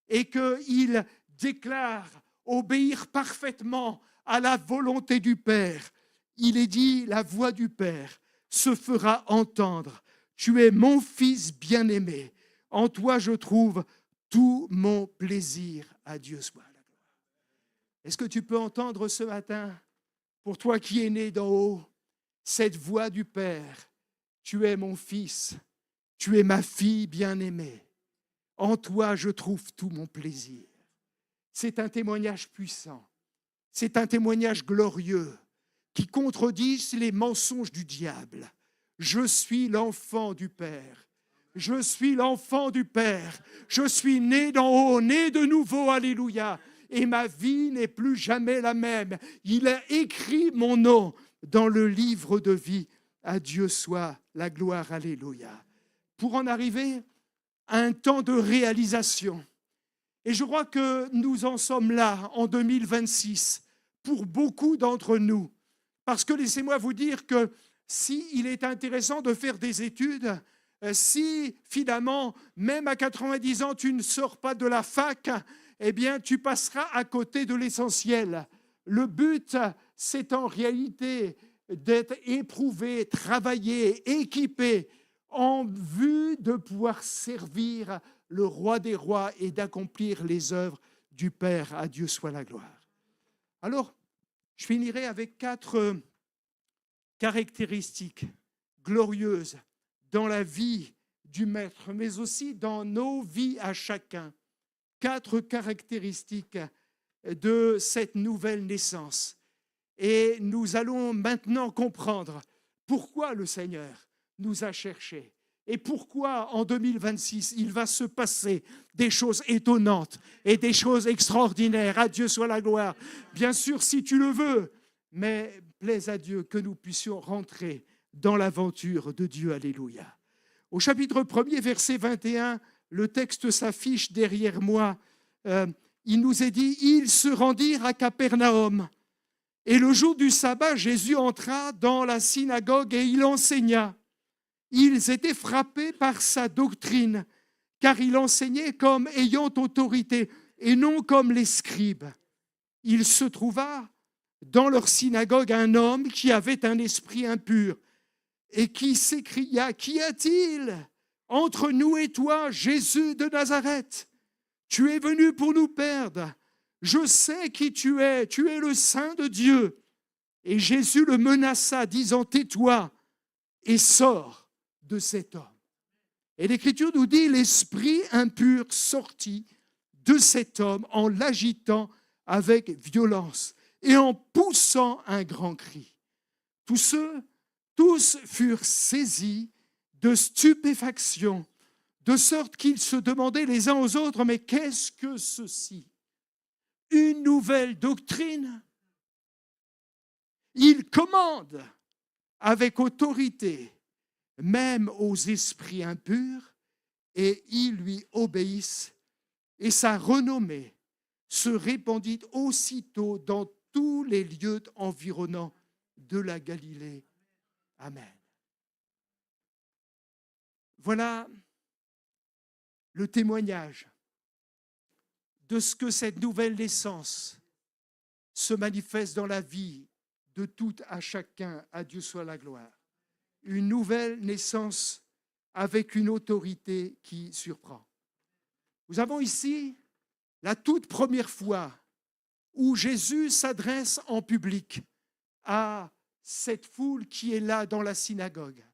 et qu'il déclare obéir parfaitement à la volonté du Père. Il est dit, la voix du Père se fera entendre. Tu es mon Fils bien-aimé. En toi, je trouve tout mon plaisir. À Dieu soit la gloire. Est-ce que tu peux entendre ce matin, pour toi qui es né d'en haut, cette voix du Père? Tu es mon Fils, tu es ma fille bien-aimée. En toi, je trouve tout mon plaisir. C'est un témoignage puissant. C'est un témoignage glorieux qui contredisent les mensonges du diable. Je suis l'enfant du Père. Je suis l'enfant du Père. Je suis né d'en haut, né de nouveau, alléluia. Et ma vie n'est plus jamais la même. Il a écrit mon nom dans le livre de vie. À Dieu soit la gloire, alléluia. Pour en arriver à un temps de réalisation. Et je crois que nous en sommes là, en 2026, pour beaucoup d'entre nous. Parce que laissez-moi vous dire que s'il est intéressant de faire des études, si finalement, même à 90 ans, tu ne sors pas de la fac, eh bien, tu passeras à côté de l'essentiel. Le but, c'est en réalité d'être éprouvé, travaillé, équipé, en vue de pouvoir servir le roi des rois et d'accomplir les œuvres du Père. À Dieu soit la gloire. Alors, je finirai avec 4 caractéristiques glorieuses dans la vie du Maître, mais aussi dans nos vies à chacun. 4 caractéristiques de cette nouvelle naissance. Et nous allons maintenant comprendre pourquoi le Seigneur nous a cherchés et pourquoi en 2026, il va se passer des choses étonnantes et des choses extraordinaires. À Dieu soit la gloire. Bien sûr, si tu le veux, mais plaise à Dieu que nous puissions rentrer dans l'aventure de Dieu. Alléluia. Au chapitre 1er, verset 21, le texte s'affiche derrière moi. Il nous est dit, ils se rendirent à Capernaum. Et le jour du sabbat, Jésus entra dans la synagogue et il enseigna. Ils étaient frappés par sa doctrine, car il enseignait comme ayant autorité et non comme les scribes. Il se trouva dans leur synagogue un homme qui avait un esprit impur et qui s'écria, « Qu'y a-t-il entre nous et toi, Jésus de Nazareth? Tu es venu pour nous perdre. Je sais qui tu es le Saint de Dieu. » Et Jésus le menaça, disant, « Tais-toi et sort de cet homme. Et l'Écriture nous dit, l'esprit impur sortit de cet homme en l'agitant avec violence et en poussant un grand cri. Tous furent saisis de stupéfaction, de sorte qu'ils se demandaient les uns aux autres, mais qu'est-ce que ceci? Une nouvelle doctrine? Il commande avec autorité, même aux esprits impurs, et ils lui obéissent, et sa renommée se répandit aussitôt dans tous les lieux environnants de la Galilée. Amen. Voilà le témoignage de ce que cette nouvelle naissance se manifeste dans la vie de tout à chacun. À Dieu soit la gloire. Une nouvelle naissance avec une autorité qui surprend. Nous avons ici la toute première fois où Jésus s'adresse en public à cette foule qui est là dans la synagogue.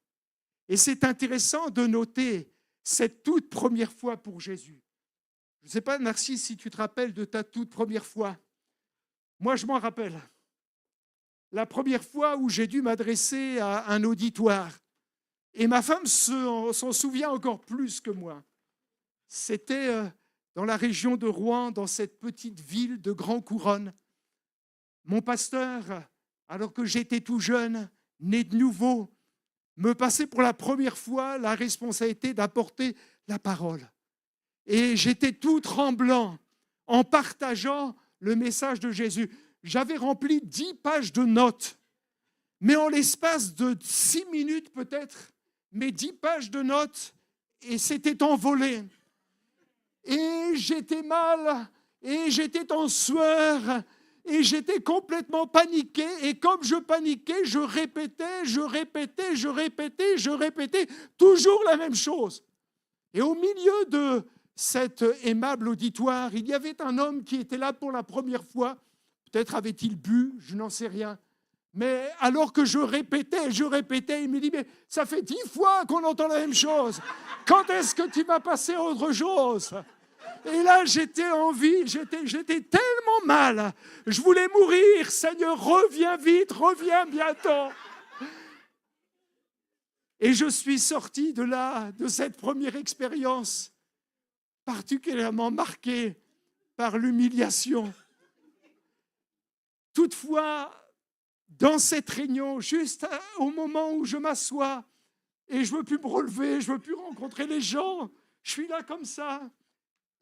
Et c'est intéressant de noter cette toute première fois pour Jésus. Je ne sais pas, Narcisse, si tu te rappelles de ta toute première fois. Moi, je m'en rappelle. La première fois où j'ai dû m'adresser à un auditoire. Et ma femme s'en souvient encore plus que moi. C'était dans la région de Rouen, dans cette petite ville de Grand Couronne. Mon pasteur, alors que j'étais tout jeune, né de nouveau, me passait pour la première fois la responsabilité d'apporter la parole. Et j'étais tout tremblant en partageant le message de Jésus. J'avais rempli 10 pages de notes, mais en l'espace de 6 minutes peut-être, mes 10 pages de notes, et s'étaient envolées. Et j'étais mal, et j'étais en sueur, et j'étais complètement paniqué. Et comme je paniquais, je répétais, toujours la même chose. Et au milieu de cet aimable auditoire, il y avait un homme qui était là pour la première fois. Peut-être avait-il bu, je n'en sais rien. Mais alors que je répétais, il me dit, mais ça fait 10 fois qu'on entend la même chose. Quand est-ce que tu vas passer à autre chose? Et là, j'étais en vie, j'étais tellement mal. Je voulais mourir. Seigneur, reviens vite, reviens bientôt. Et je suis sorti de là, de cette première expérience, particulièrement marqué par l'humiliation. Toutefois, dans cette réunion, juste au moment où je m'assois et je ne veux plus me relever, je ne veux plus rencontrer les gens, je suis là comme ça.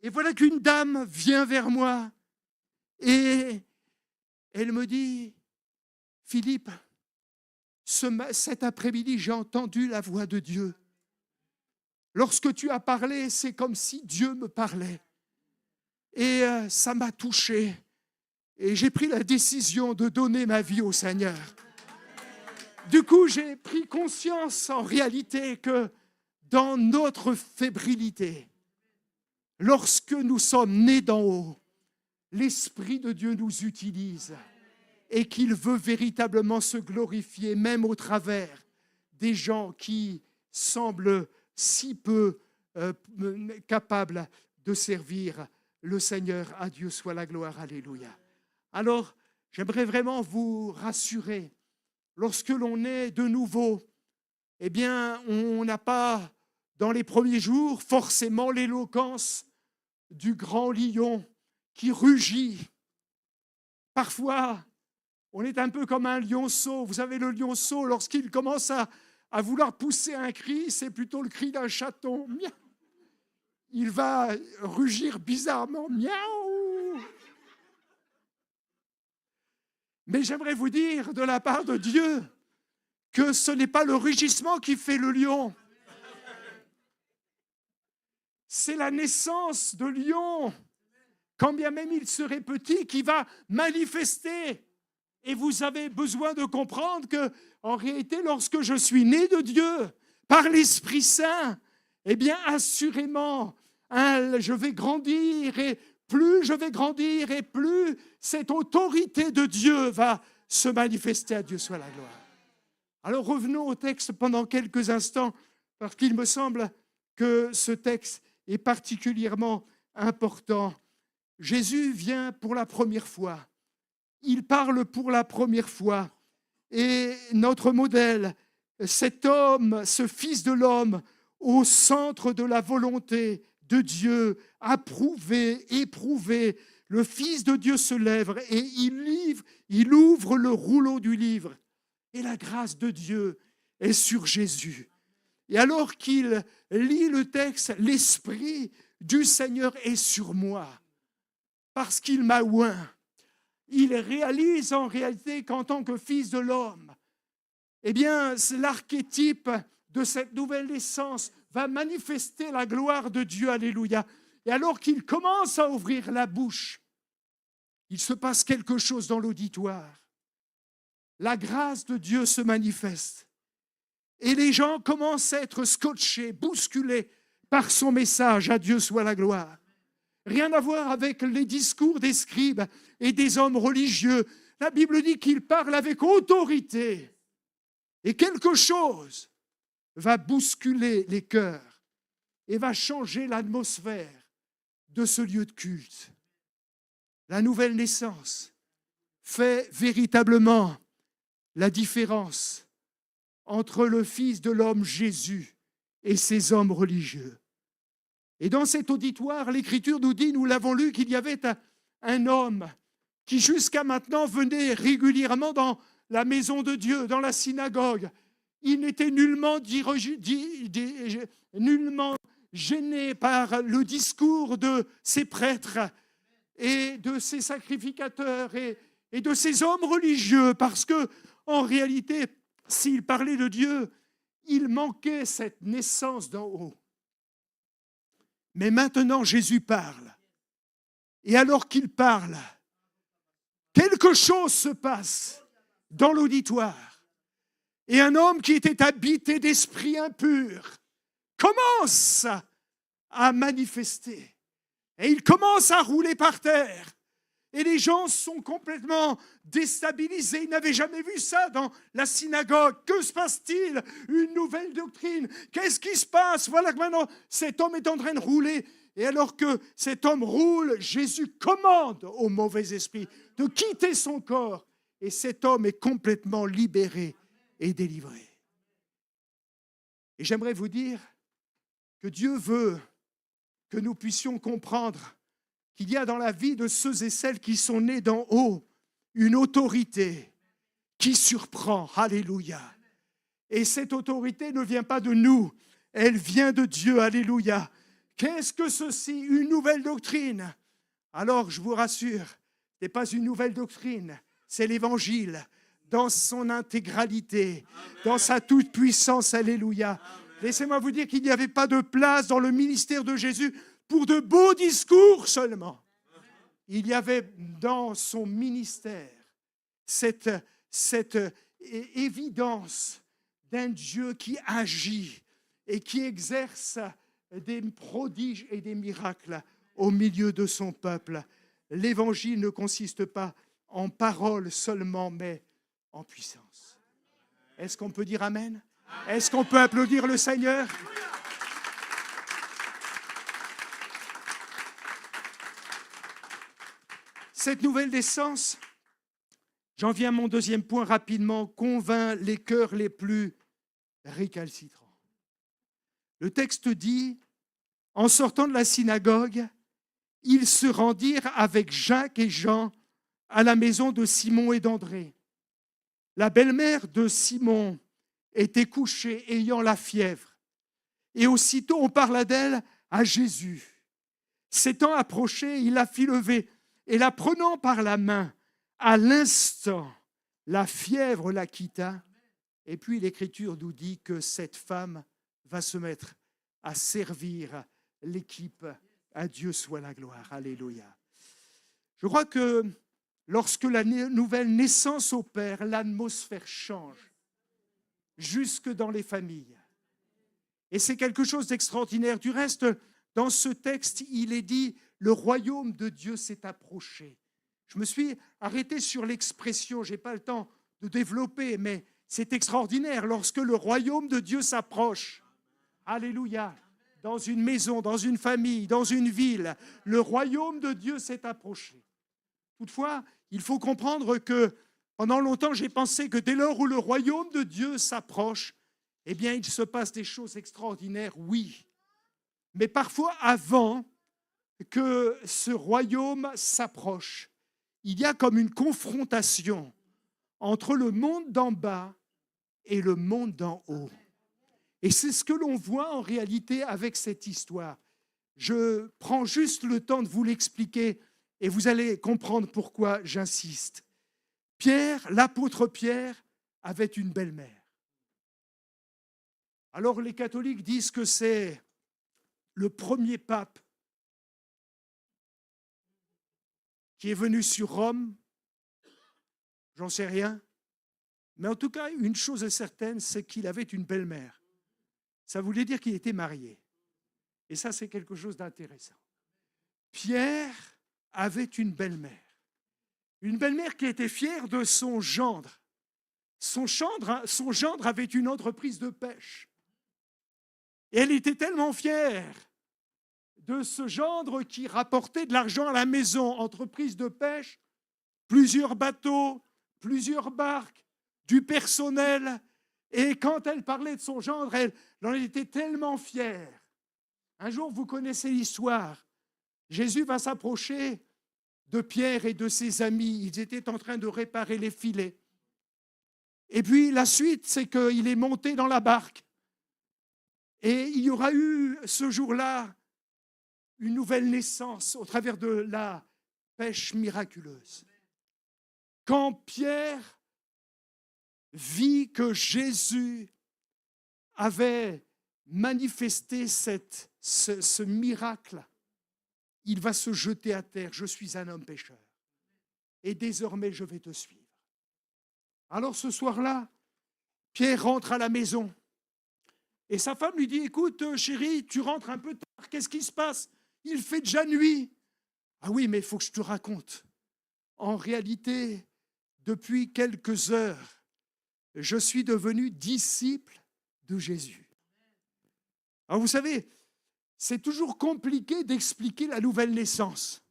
Et voilà qu'une dame vient vers moi et elle me dit, Philippe, cet après-midi, j'ai entendu la voix de Dieu. Lorsque tu as parlé, c'est comme si Dieu me parlait. Et ça m'a touché. Et j'ai pris la décision de donner ma vie au Seigneur. Du coup, j'ai pris conscience en réalité que dans notre fébrilité, lorsque nous sommes nés d'en haut, l'Esprit de Dieu nous utilise et qu'il veut véritablement se glorifier, même au travers des gens qui semblent si peu capables de servir le Seigneur. À Dieu soit la gloire. Alléluia. Alors, j'aimerais vraiment vous rassurer. Lorsque l'on est de nouveau, eh bien, on n'a pas, dans les premiers jours, forcément l'éloquence du grand lion qui rugit. Parfois, on est un peu comme un lionceau. Vous savez, le lionceau, lorsqu'il commence à vouloir pousser un cri, c'est plutôt le cri d'un chaton. Miaou. Il va rugir bizarrement. Miaou. Mais j'aimerais vous dire de la part de Dieu que ce n'est pas le rugissement qui fait le lion. C'est la naissance de lion, quand bien même il serait petit, qui va manifester. Et vous avez besoin de comprendre que, en réalité, lorsque je suis né de Dieu, par l'Esprit Saint, eh bien, assurément, je vais grandir, et plus je vais grandir, et plus cette autorité de Dieu va se manifester. À Dieu soit la gloire. Alors revenons au texte pendant quelques instants, parce qu'il me semble que ce texte est particulièrement important. Jésus vient pour la première fois. Il parle pour la première fois. Et notre modèle, cet homme, ce Fils de l'homme, au centre de la volonté de Dieu, approuvé, éprouvé, le Fils de Dieu se lève et il ouvre le rouleau du livre. Et la grâce de Dieu est sur Jésus. Et alors qu'il lit le texte, l'Esprit du Seigneur est sur moi, parce qu'il m'a oint. Il réalise en réalité qu'en tant que Fils de l'homme, eh bien, l'archétype de cette nouvelle naissance va manifester la gloire de Dieu. Alléluia. Et alors qu'il commence à ouvrir la bouche, il se passe quelque chose dans l'auditoire. La grâce de Dieu se manifeste. Et les gens commencent à être scotchés, bousculés par son message. À Dieu soit la gloire. Rien à voir avec les discours des scribes et des hommes religieux. La Bible dit qu'il parle avec autorité. Et quelque chose va bousculer les cœurs et va changer l'atmosphère de ce lieu de culte. La nouvelle naissance fait véritablement la différence entre le Fils de l'homme Jésus et ces hommes religieux. Et dans cet auditoire, l'Écriture nous dit, nous l'avons lu, qu'il y avait un homme qui jusqu'à maintenant venait régulièrement dans la maison de Dieu, dans la synagogue. Il n'était nullement gêné par le discours de ces prêtres et de ces sacrificateurs et de ces hommes religieux, parce que, en réalité, s'il parlait de Dieu, il manquait cette naissance d'en haut. Mais maintenant, Jésus parle. Et alors qu'il parle, quelque chose se passe dans l'auditoire. Et un homme qui était habité d'esprit impur commence à manifester. Et il commence à rouler par terre. Et les gens sont complètement déstabilisés. Ils n'avaient jamais vu ça dans la synagogue. Que se passe-t-il? Une nouvelle doctrine. Qu'est-ce qui se passe? Voilà que maintenant, cet homme est en train de rouler. Et alors que cet homme roule, Jésus commande au mauvais esprit de quitter son corps. Et cet homme est complètement libéré et délivré. Et j'aimerais vous dire que Dieu veut que nous puissions comprendre qu'il y a dans la vie de ceux et celles qui sont nés d'en haut une autorité qui surprend. Alléluia. Et cette autorité ne vient pas de nous, elle vient de Dieu. Alléluia. Qu'est-ce que ceci? Une nouvelle doctrine. Alors, je vous rassure, ce n'est pas une nouvelle doctrine, c'est l'Évangile dans son intégralité, dans sa toute-puissance. Alléluia. Laissez-moi vous dire qu'il n'y avait pas de place dans le ministère de Jésus pour de beaux discours seulement. Il y avait dans son ministère cette évidence d'un Dieu qui agit et qui exerce des prodiges et des miracles au milieu de son peuple. L'évangile ne consiste pas en paroles seulement, mais en puissance. Est-ce qu'on peut dire amen? Est-ce qu'on peut applaudir le Seigneur? Cette nouvelle naissance, j'en viens à mon deuxième point rapidement, convainc les cœurs les plus récalcitrants. Le texte dit, en sortant de la synagogue, ils se rendirent avec Jacques et Jean à la maison de Simon et d'André. La belle-mère de Simon était couchée, ayant la fièvre. Et aussitôt on parla d'elle à Jésus. S'étant approché, il la fit lever. Et la prenant par la main, à l'instant, la fièvre la quitta. Et puis l'Écriture nous dit que cette femme va se mettre à servir l'équipe. À Dieu soit la gloire. Alléluia. Je crois que lorsque la nouvelle naissance opère, l'atmosphère change, jusque dans les familles. Et c'est quelque chose d'extraordinaire. Du reste, dans ce texte, il est dit « Le royaume de Dieu s'est approché ». Je me suis arrêté sur l'expression, je n'ai pas le temps de développer, mais C'est extraordinaire lorsque le royaume de Dieu s'approche. Alléluia. Dans une maison, dans une famille, dans une ville, le royaume de Dieu s'est approché. Toutefois, il faut comprendre que pendant longtemps, j'ai pensé que dès lors où le royaume de Dieu s'approche, eh bien, il se passe des choses extraordinaires, oui. Mais parfois, avant que ce royaume s'approche, il y a comme une confrontation entre le monde d'en bas et le monde d'en haut. Et c'est ce que l'on voit en réalité avec cette histoire. Je prends juste le temps de vous l'expliquer et vous allez comprendre pourquoi j'insiste. Pierre, l'apôtre Pierre, avait une belle-mère. Alors les catholiques disent que c'est le premier pape qui est venu sur Rome. J'en sais rien. Mais en tout cas, une chose est certaine, c'est qu'il avait une belle-mère. Ça voulait dire qu'il était marié. Et ça, c'est quelque chose d'intéressant. Pierre avait une belle-mère. Une belle-mère qui était fière de son gendre. Son gendre avait une entreprise de pêche. Et elle était tellement fière de ce gendre qui rapportait de l'argent à la maison, entreprise de pêche, plusieurs bateaux, plusieurs barques, du personnel. Et quand elle parlait de son gendre, elle en était tellement fière. Un jour, vous connaissez l'histoire. Jésus va s'approcher de Pierre et de ses amis. Ils étaient en train de réparer les filets. Et puis la suite, c'est qu'il est monté dans la barque. Et il y aura eu ce jour-là une nouvelle naissance au travers de la pêche miraculeuse. Quand Pierre vit que Jésus avait manifesté ce miracle, il va se jeter à terre. Je suis un homme pécheur. Et désormais, je vais te suivre. Alors ce soir-là, Pierre rentre à la maison. Et sa femme lui dit, écoute, chérie, tu rentres un peu tard. Qu'est-ce qui se passe? Il fait déjà nuit. Ah oui, mais il faut que je te raconte. En réalité, depuis quelques heures, je suis devenu disciple de Jésus. Alors vous savez, c'est toujours compliqué d'expliquer la nouvelle naissance.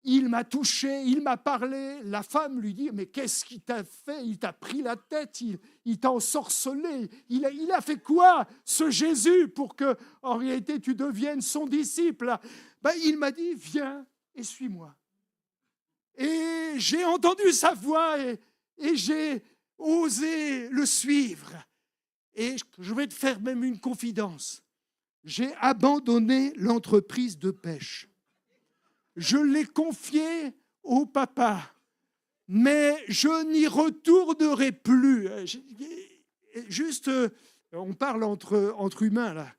Il m'a touché, il m'a parlé. La femme lui dit, mais qu'est-ce qu'il t'a fait? Il t'a pris la tête, il t'a ensorcelé. Il a fait quoi, ce Jésus, pour que, en réalité, tu deviennes son disciple? Il m'a dit, viens et suis-moi. Et j'ai entendu sa voix et j'ai osé le suivre. Et je vais te faire même une confidence. J'ai abandonné l'entreprise de pêche. Je l'ai confiée au papa, mais je n'y retournerai plus. Juste, on parle entre humains là.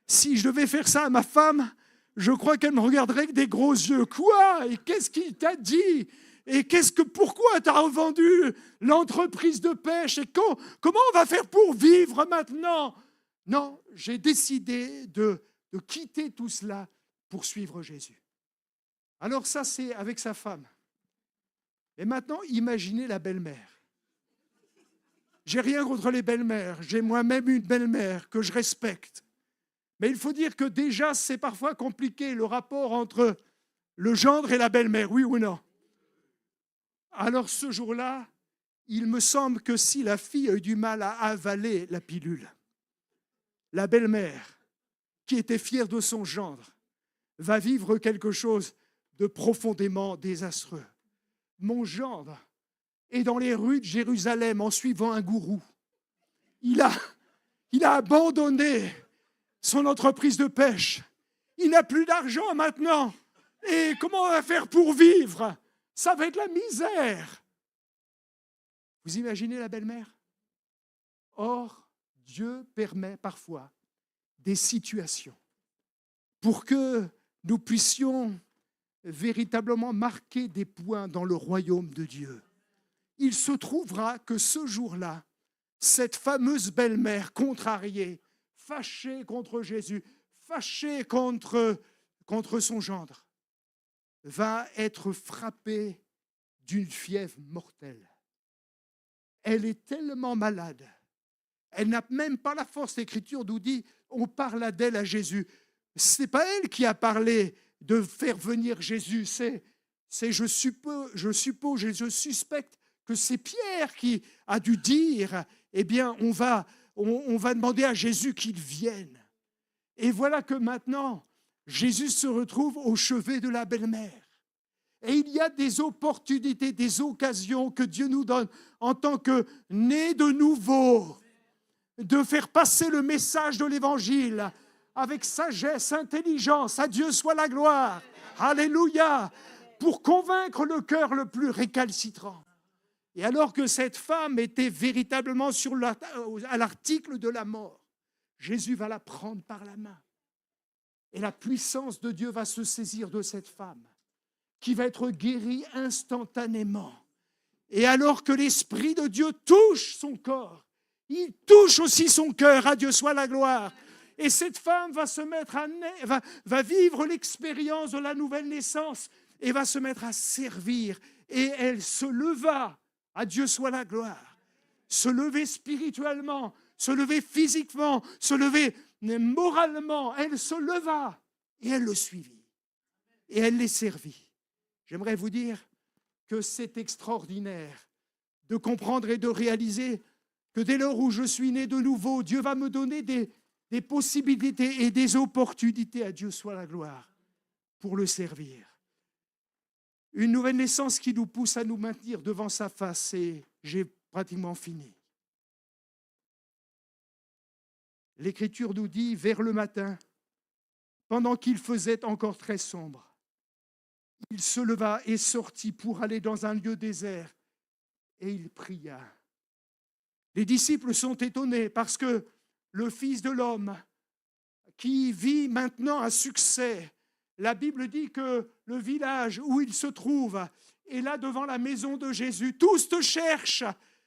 Si je devais faire ça à ma femme, je crois qu'elle me regarderait avec des gros yeux. Quoi? Et qu'est-ce qu'il t'a dit? Et pourquoi tu as revendu l'entreprise de pêche? Et comment on va faire pour vivre maintenant? Non, j'ai décidé de quitter tout cela pour suivre Jésus. Alors ça, c'est avec sa femme. Et maintenant, imaginez la belle-mère. J'ai rien contre les belles-mères. J'ai moi-même une belle-mère que je respecte. Mais il faut dire que déjà, c'est parfois compliqué le rapport entre le gendre et la belle-mère, oui ou non? Alors ce jour-là, il me semble que si la fille a eu du mal à avaler la pilule, la belle-mère, qui était fière de son gendre, va vivre quelque chose de profondément désastreux. Mon gendre est dans les rues de Jérusalem en suivant un gourou. Il a abandonné son entreprise de pêche. Il n'a plus d'argent maintenant. Et comment on va faire pour vivre? Ça va être la misère. Vous imaginez la belle-mère? Or, Dieu permet parfois des situations pour que nous puissions véritablement marquer des points dans le royaume de Dieu. Il se trouvera que ce jour-là, cette fameuse belle-mère contrariée, fâchée contre Jésus, fâchée contre son gendre, va être frappée d'une fièvre mortelle. elle est tellement malade. Elle n'a même pas la force. L'Écriture nous dit, on parle d'elle à Jésus. Ce n'est pas elle qui a parlé de faire venir Jésus. Je suppose et je suspecte que c'est Pierre qui a dû dire, eh bien, on va demander à Jésus qu'il vienne. Et voilà que maintenant, Jésus se retrouve au chevet de la belle-mère. Et il y a des opportunités, des occasions que Dieu nous donne en tant que nés de nouveau, de faire passer le message de l'Évangile avec sagesse, intelligence. À Dieu soit la gloire. Alléluia. Pour convaincre le cœur le plus récalcitrant. Et alors que cette femme était véritablement à l'article de la mort, Jésus va la prendre par la main. Et la puissance de Dieu va se saisir de cette femme, qui va être guérie instantanément. Et alors que l'Esprit de Dieu touche son corps, il touche aussi son cœur. À Dieu soit la gloire. Et cette femme va se mettre va vivre l'expérience de la nouvelle naissance et va se mettre à servir. Et elle se leva. À Dieu soit la gloire. Se lever spirituellement, se lever physiquement, se lever moralement. Elle se leva et elle le suivit. Et elle les servit. J'aimerais vous dire que c'est extraordinaire de comprendre et de réaliser que dès lors où je suis né de nouveau, Dieu va me donner des possibilités et des opportunités. À Dieu soit la gloire pour le servir. Une nouvelle naissance qui nous pousse à nous maintenir devant sa face. Et j'ai pratiquement fini. L'Écriture nous dit, vers le matin, pendant qu'il faisait encore très sombre, il se leva et sortit pour aller dans un lieu désert et il pria. Les disciples sont étonnés parce que le Fils de l'homme qui vit maintenant un succès, la Bible dit que le village où il se trouve est là devant la maison de Jésus. Tous te cherchent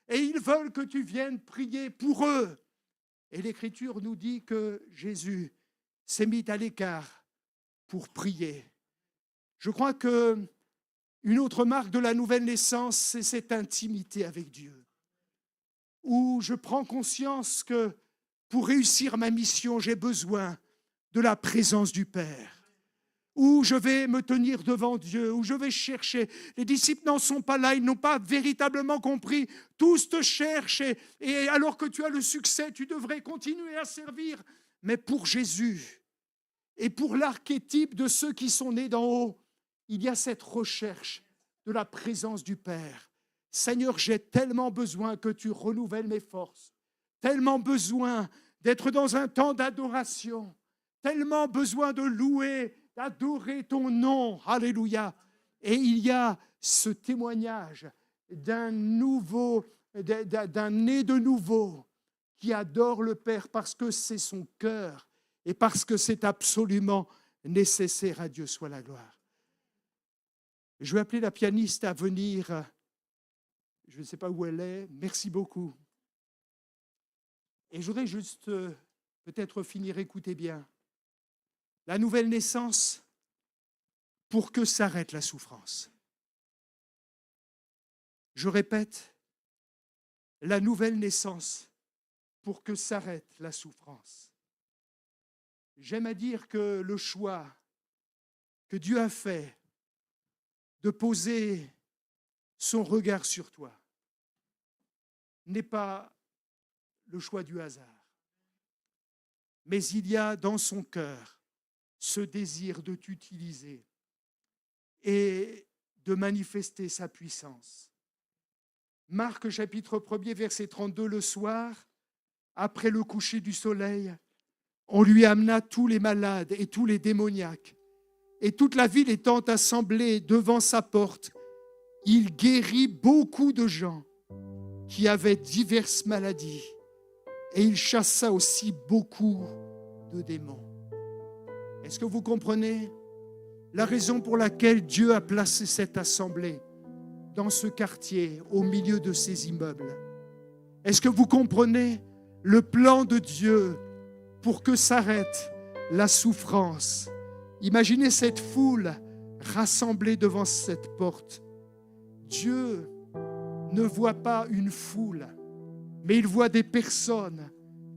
et ils veulent que tu viennes prier pour eux. Et l'Écriture nous dit que Jésus s'est mis à l'écart pour prier. Je crois qu'une autre marque de la nouvelle naissance, c'est cette intimité avec Dieu, où je prends conscience que pour réussir ma mission, j'ai besoin de la présence du Père, où je vais me tenir devant Dieu, où je vais chercher. Les disciples n'en sont pas là, ils n'ont pas véritablement compris. Tous te cherchent et alors que tu as le succès, tu devrais continuer à servir. Mais pour Jésus et pour l'archétype de ceux qui sont nés d'en haut, il y a cette recherche de la présence du Père. Seigneur, j'ai tellement besoin que tu renouvelles mes forces, tellement besoin d'être dans un temps d'adoration, tellement besoin de louer, d'adorer ton nom. Alléluia. Et il y a ce témoignage d'un né de nouveau qui adore le Père parce que c'est son cœur et parce que c'est absolument nécessaire. À Dieu soit la gloire. Je vais appeler la pianiste à venir. Je ne sais pas où elle est. Merci beaucoup. Et je voudrais juste peut-être finir, écoutez bien. La nouvelle naissance pour que s'arrête la souffrance. Je répète, la nouvelle naissance pour que s'arrête la souffrance. J'aime à dire que le choix que Dieu a fait de poser son regard sur toi n'est pas le choix du hasard. Mais il y a dans son cœur ce désir de t'utiliser et de manifester sa puissance. Marc chapitre 1er, verset 32, le soir, après le coucher du soleil, on lui amena tous les malades et tous les démoniaques. Et toute la ville étant assemblée devant sa porte, il guérit beaucoup de gens qui avaient diverses maladies. Et il chassa aussi beaucoup de démons. Est-ce que vous comprenez la raison pour laquelle Dieu a placé cette assemblée dans ce quartier, au milieu de ces immeubles? Est-ce que vous comprenez le plan de Dieu pour que s'arrête la souffrance? Imaginez cette foule rassemblée devant cette porte. Dieu ne voit pas une foule, mais il voit des personnes,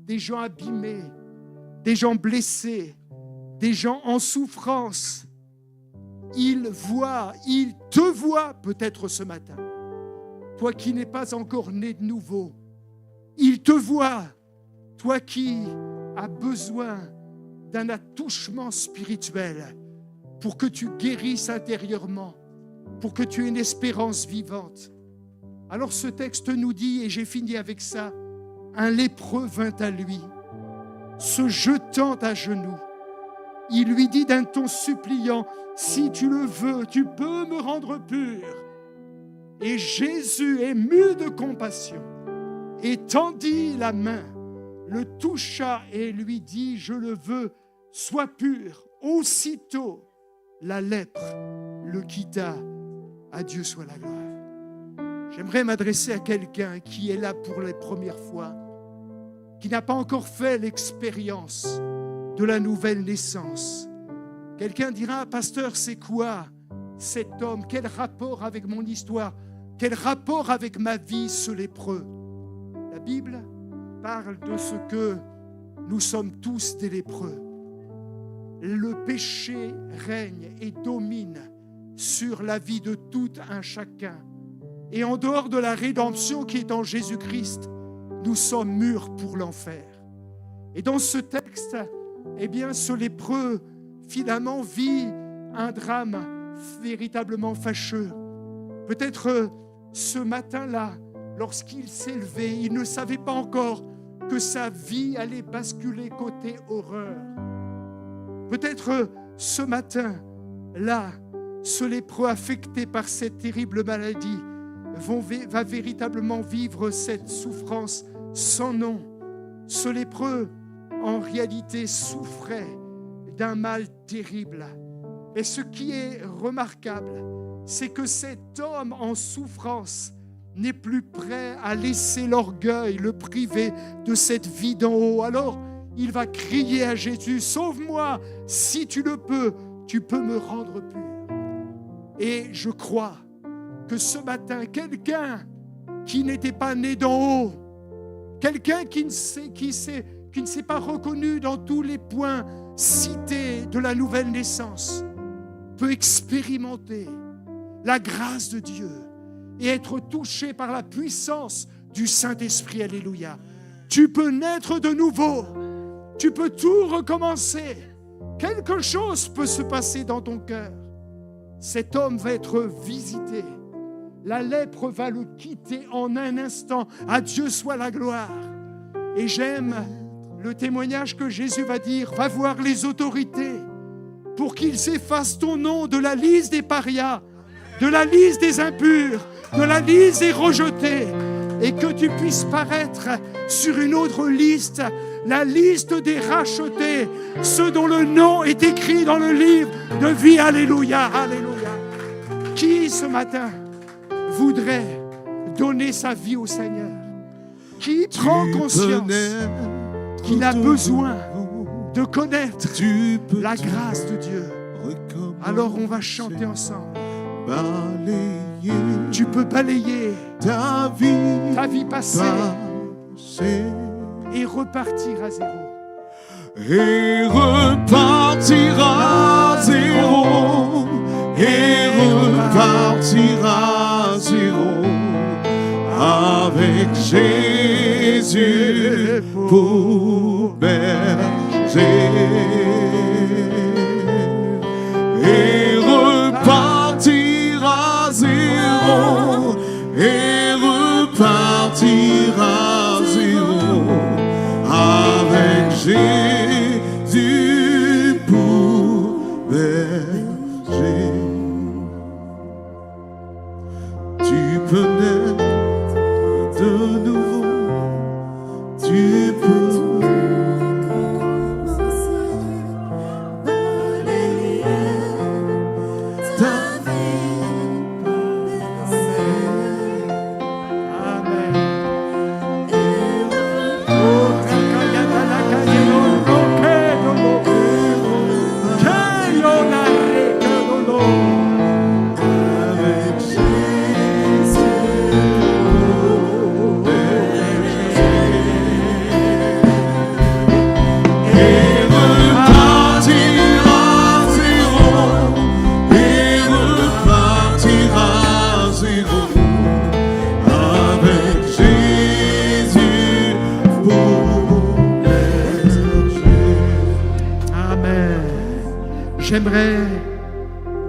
des gens abîmés, des gens blessés, des gens en souffrance. Il te voit peut-être ce matin. Toi qui n'es pas encore né de nouveau, il te voit. Toi qui as besoin d'un attouchement spirituel pour que tu guérisses intérieurement, pour que tu aies une espérance vivante. Alors ce texte nous dit, et j'ai fini avec ça, un lépreux vint à lui, se jetant à genoux. Il lui dit d'un ton suppliant, « Si tu le veux, tu peux me rendre pur. » Et Jésus, ému de compassion, étendit la main, le toucha et lui dit, « Je le veux, sois pur. » Aussitôt, la lèpre le quitta. À Dieu soit la gloire. J'aimerais m'adresser à quelqu'un qui est là pour les premières fois, qui n'a pas encore fait l'expérience de la nouvelle naissance. Quelqu'un dira, pasteur, c'est quoi cet homme? Quel rapport avec mon histoire? Quel rapport avec ma vie, ce lépreux? La Bible parle de ce que nous sommes tous des lépreux. Le péché règne et domine sur la vie de tout un chacun. Et en dehors de la rédemption qui est en Jésus-Christ, nous sommes mûrs pour l'enfer. Et dans ce texte, eh bien, ce lépreux, finalement, vit un drame véritablement fâcheux. Peut-être ce matin-là, lorsqu'il s'est levé, il ne savait pas encore que sa vie allait basculer côté horreur. Peut-être ce matin-là, ce lépreux affecté par cette terrible maladie va véritablement vivre cette souffrance sans nom. Ce lépreux, en réalité, souffrait d'un mal terrible. Et ce qui est remarquable, c'est que cet homme en souffrance n'est plus prêt à laisser l'orgueil le priver de cette vie d'en haut. Alors, il va crier à Jésus, « Sauve-moi, si tu le peux, tu peux me rendre pur. » Et je crois que ce matin, quelqu'un qui n'était pas né d'en haut, quelqu'un qui ne s'est pas reconnu dans tous les points cités de la nouvelle naissance, peut expérimenter la grâce de Dieu et être touché par la puissance du Saint-Esprit. Alléluia. Tu peux naître de nouveau. Tu peux tout recommencer. Quelque chose peut se passer dans ton cœur. Cet homme va être visité. La lèpre va le quitter en un instant. À Dieu soit la gloire. Et j'aime le témoignage que Jésus va dire, va voir les autorités pour qu'ils effacent ton nom de la liste des parias, de la liste des impurs, de la liste des rejetés, et que tu puisses paraître sur une autre liste, la liste des rachetés, ceux dont le nom est écrit dans le livre de vie. Alléluia, alléluia. Qui ce matin voudrait donner sa vie au Seigneur? Qui prend conscience qu'il a besoin de connaître la grâce de Dieu? Alors on va chanter ensemble. Tu peux balayer ta vie passée et repartir à zéro. Et repartir à zéro. Et repartir à zéro. Avec Jésus pour berger. Et repartir à zéro. Et repartir à zéro. Avec Jésus pour berger. Tu peux naître de nouveau, tu peux balayer ta vie. Amen.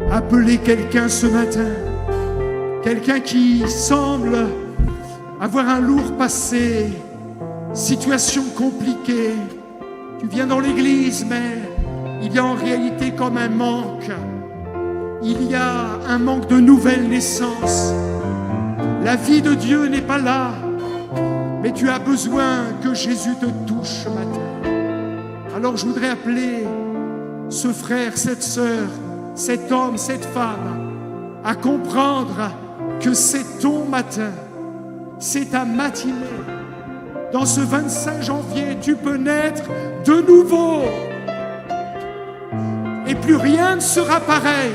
appeler quelqu'un ce matin, quelqu'un qui semble avoir un lourd passé, situation compliquée. Tu viens dans l'église, mais il y a en réalité comme un manque. Il y a un manque de nouvelle naissance. La vie de Dieu n'est pas là, mais tu as besoin que Jésus te touche ce matin. Alors je voudrais appeler ce frère, cette sœur, cet homme, cette femme à comprendre que c'est ton matin, c'est ta matinée. Dans ce 25 janvier, tu peux naître de nouveau. Et plus rien ne sera pareil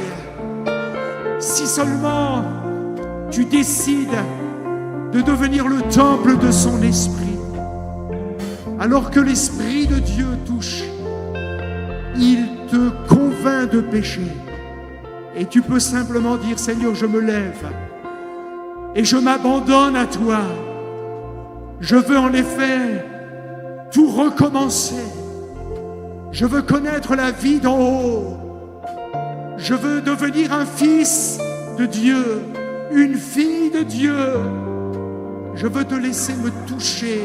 si seulement tu décides de devenir le temple de son esprit. Alors que l'Esprit de Dieu touche, il te convainc de péché. Et tu peux simplement dire, Seigneur, je me lève et je m'abandonne à toi. Je veux en effet tout recommencer. Je veux connaître la vie d'en haut. Je veux devenir un fils de Dieu, une fille de Dieu. Je veux te laisser me toucher,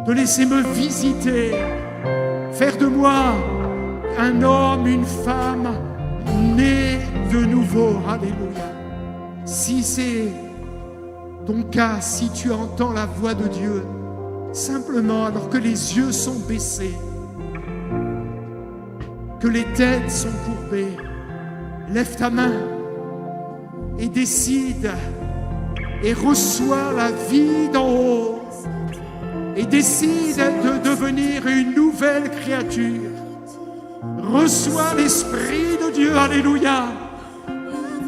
te laisser me visiter, faire de moi un homme, une femme né de nouveau. Alléluia. Si c'est ton cas, si tu entends la voix de Dieu, simplement alors que les yeux sont baissés, que les têtes sont courbées, lève ta main et décide et reçois la vie d'en haut et décide de devenir une nouvelle créature. Reçois l'Esprit de Dieu, alléluia.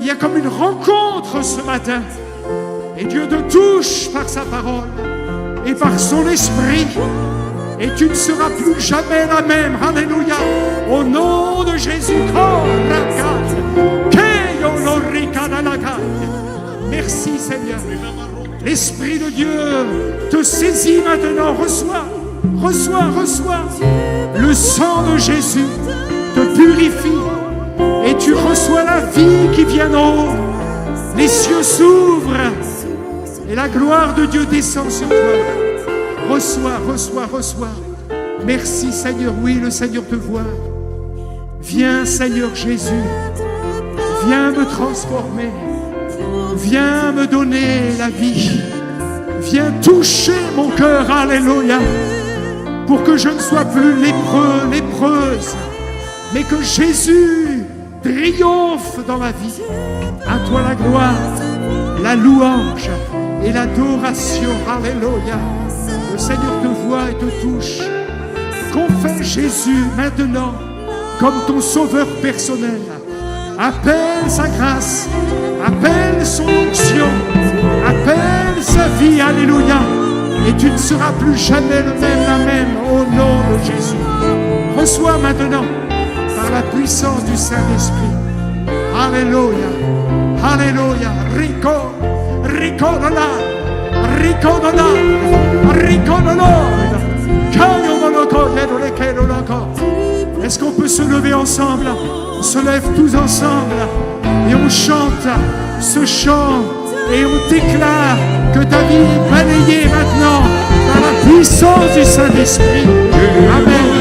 Il y a comme une rencontre ce matin et Dieu te touche par sa parole et par son Esprit et tu ne seras plus jamais la même, alléluia. Au nom de Jésus. Merci Seigneur. L'Esprit de Dieu te saisit maintenant. Reçois, reçois, reçois. Le sang de Jésus te purifie et tu reçois la vie qui vient d'en haut. Les cieux s'ouvrent et la gloire de Dieu descend sur toi. Reçois, reçois, reçois. Merci Seigneur. Oui, le Seigneur te voit. Viens Seigneur Jésus. Viens me transformer. Viens me donner la vie. Viens toucher mon cœur. Alléluia. Pour que je ne sois plus lépreux, lépreuse, mais que Jésus triomphe dans ma vie. À toi la gloire, la louange et l'adoration. Alléluia. Le Seigneur te voit et te touche. Confesse Jésus maintenant comme ton sauveur personnel. Appelle sa grâce, appelle son onction, appelle sa vie. Alléluia. Et tu ne seras plus jamais le même, la même, au nom de Jésus. Reçois maintenant par la puissance du Saint-Esprit. Alléluia. Alléluia. Rico, Rico de là, Rico de là, Rico de là. Est-ce qu'on peut se lever ensemble? On se lève tous ensemble et on chante ce chant et on déclare que ta vie est balayée maintenant par la puissance du Saint-Esprit. Amen.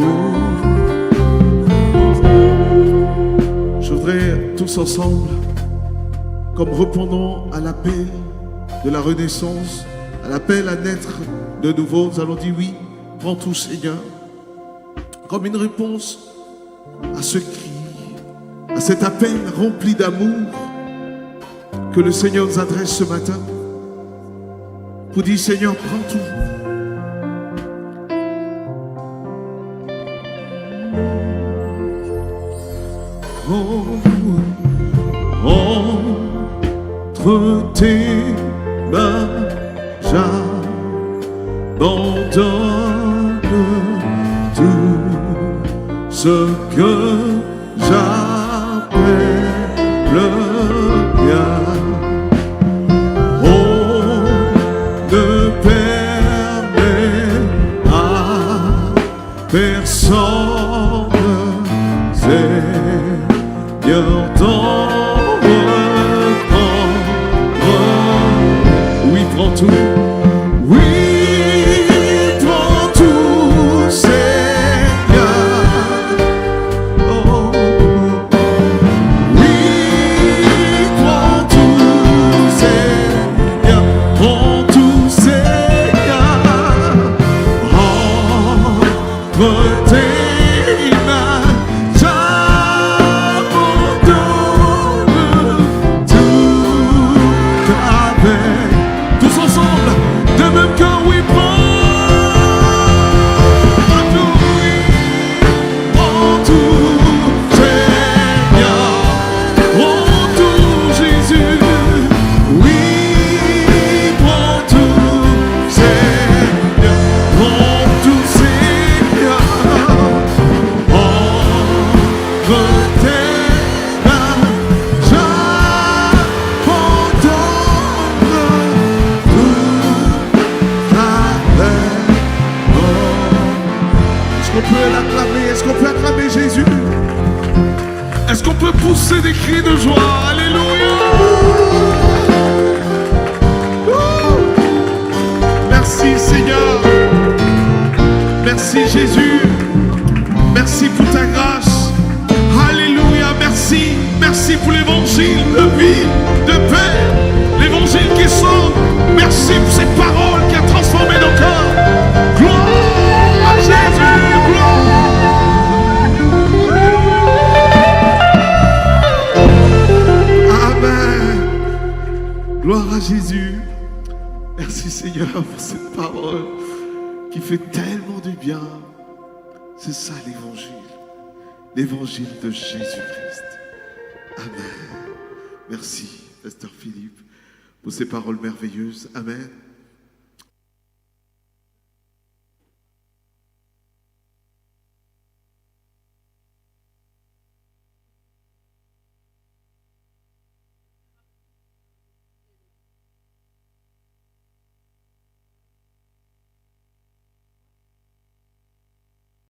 Ooh. tous ensemble, comme répondant à l'appel de la renaissance, à l'appel à naître de nouveau, nous allons dire oui, prends tout Seigneur, comme une réponse à ce cri, à cet appel rempli d'amour que le Seigneur nous adresse ce matin, pour dire Seigneur, prends tout. Entre tes mains, j'abandonne tout ce que j'appelle bien. On ne permet à personne, Seigneur, d'en reprendre. Oui, prends tout. Oui, prends tout, Seigneur. Oh. Oui, prends tout, Seigneur. Prends tout, Seigneur. Entre tes mains, tous ensemble, de même que oui, prends tout, Seigneur, prends tout, Jésus, oui, prends tout, Seigneur, prends tout, Seigneur, entre tes mains, est-ce qu'on peut l'acclamer? Est-ce qu'on peut acclamer Jésus? Est-ce qu'on peut pousser des cris de joie? Alléluia! Merci Seigneur. Merci Jésus. Merci pour ta grâce. Alléluia. Merci. Merci pour l'évangile de vie, de paix. L'évangile qui sauve. Merci pour cette parole qui a transformé nos cœurs. Gloire à Jésus. Gloire à Jésus. Merci Seigneur pour cette parole qui fait tellement du bien. C'est ça l'évangile. L'évangile de Jésus-Christ. Amen. Merci Pasteur Philippe pour ces paroles merveilleuses. Amen.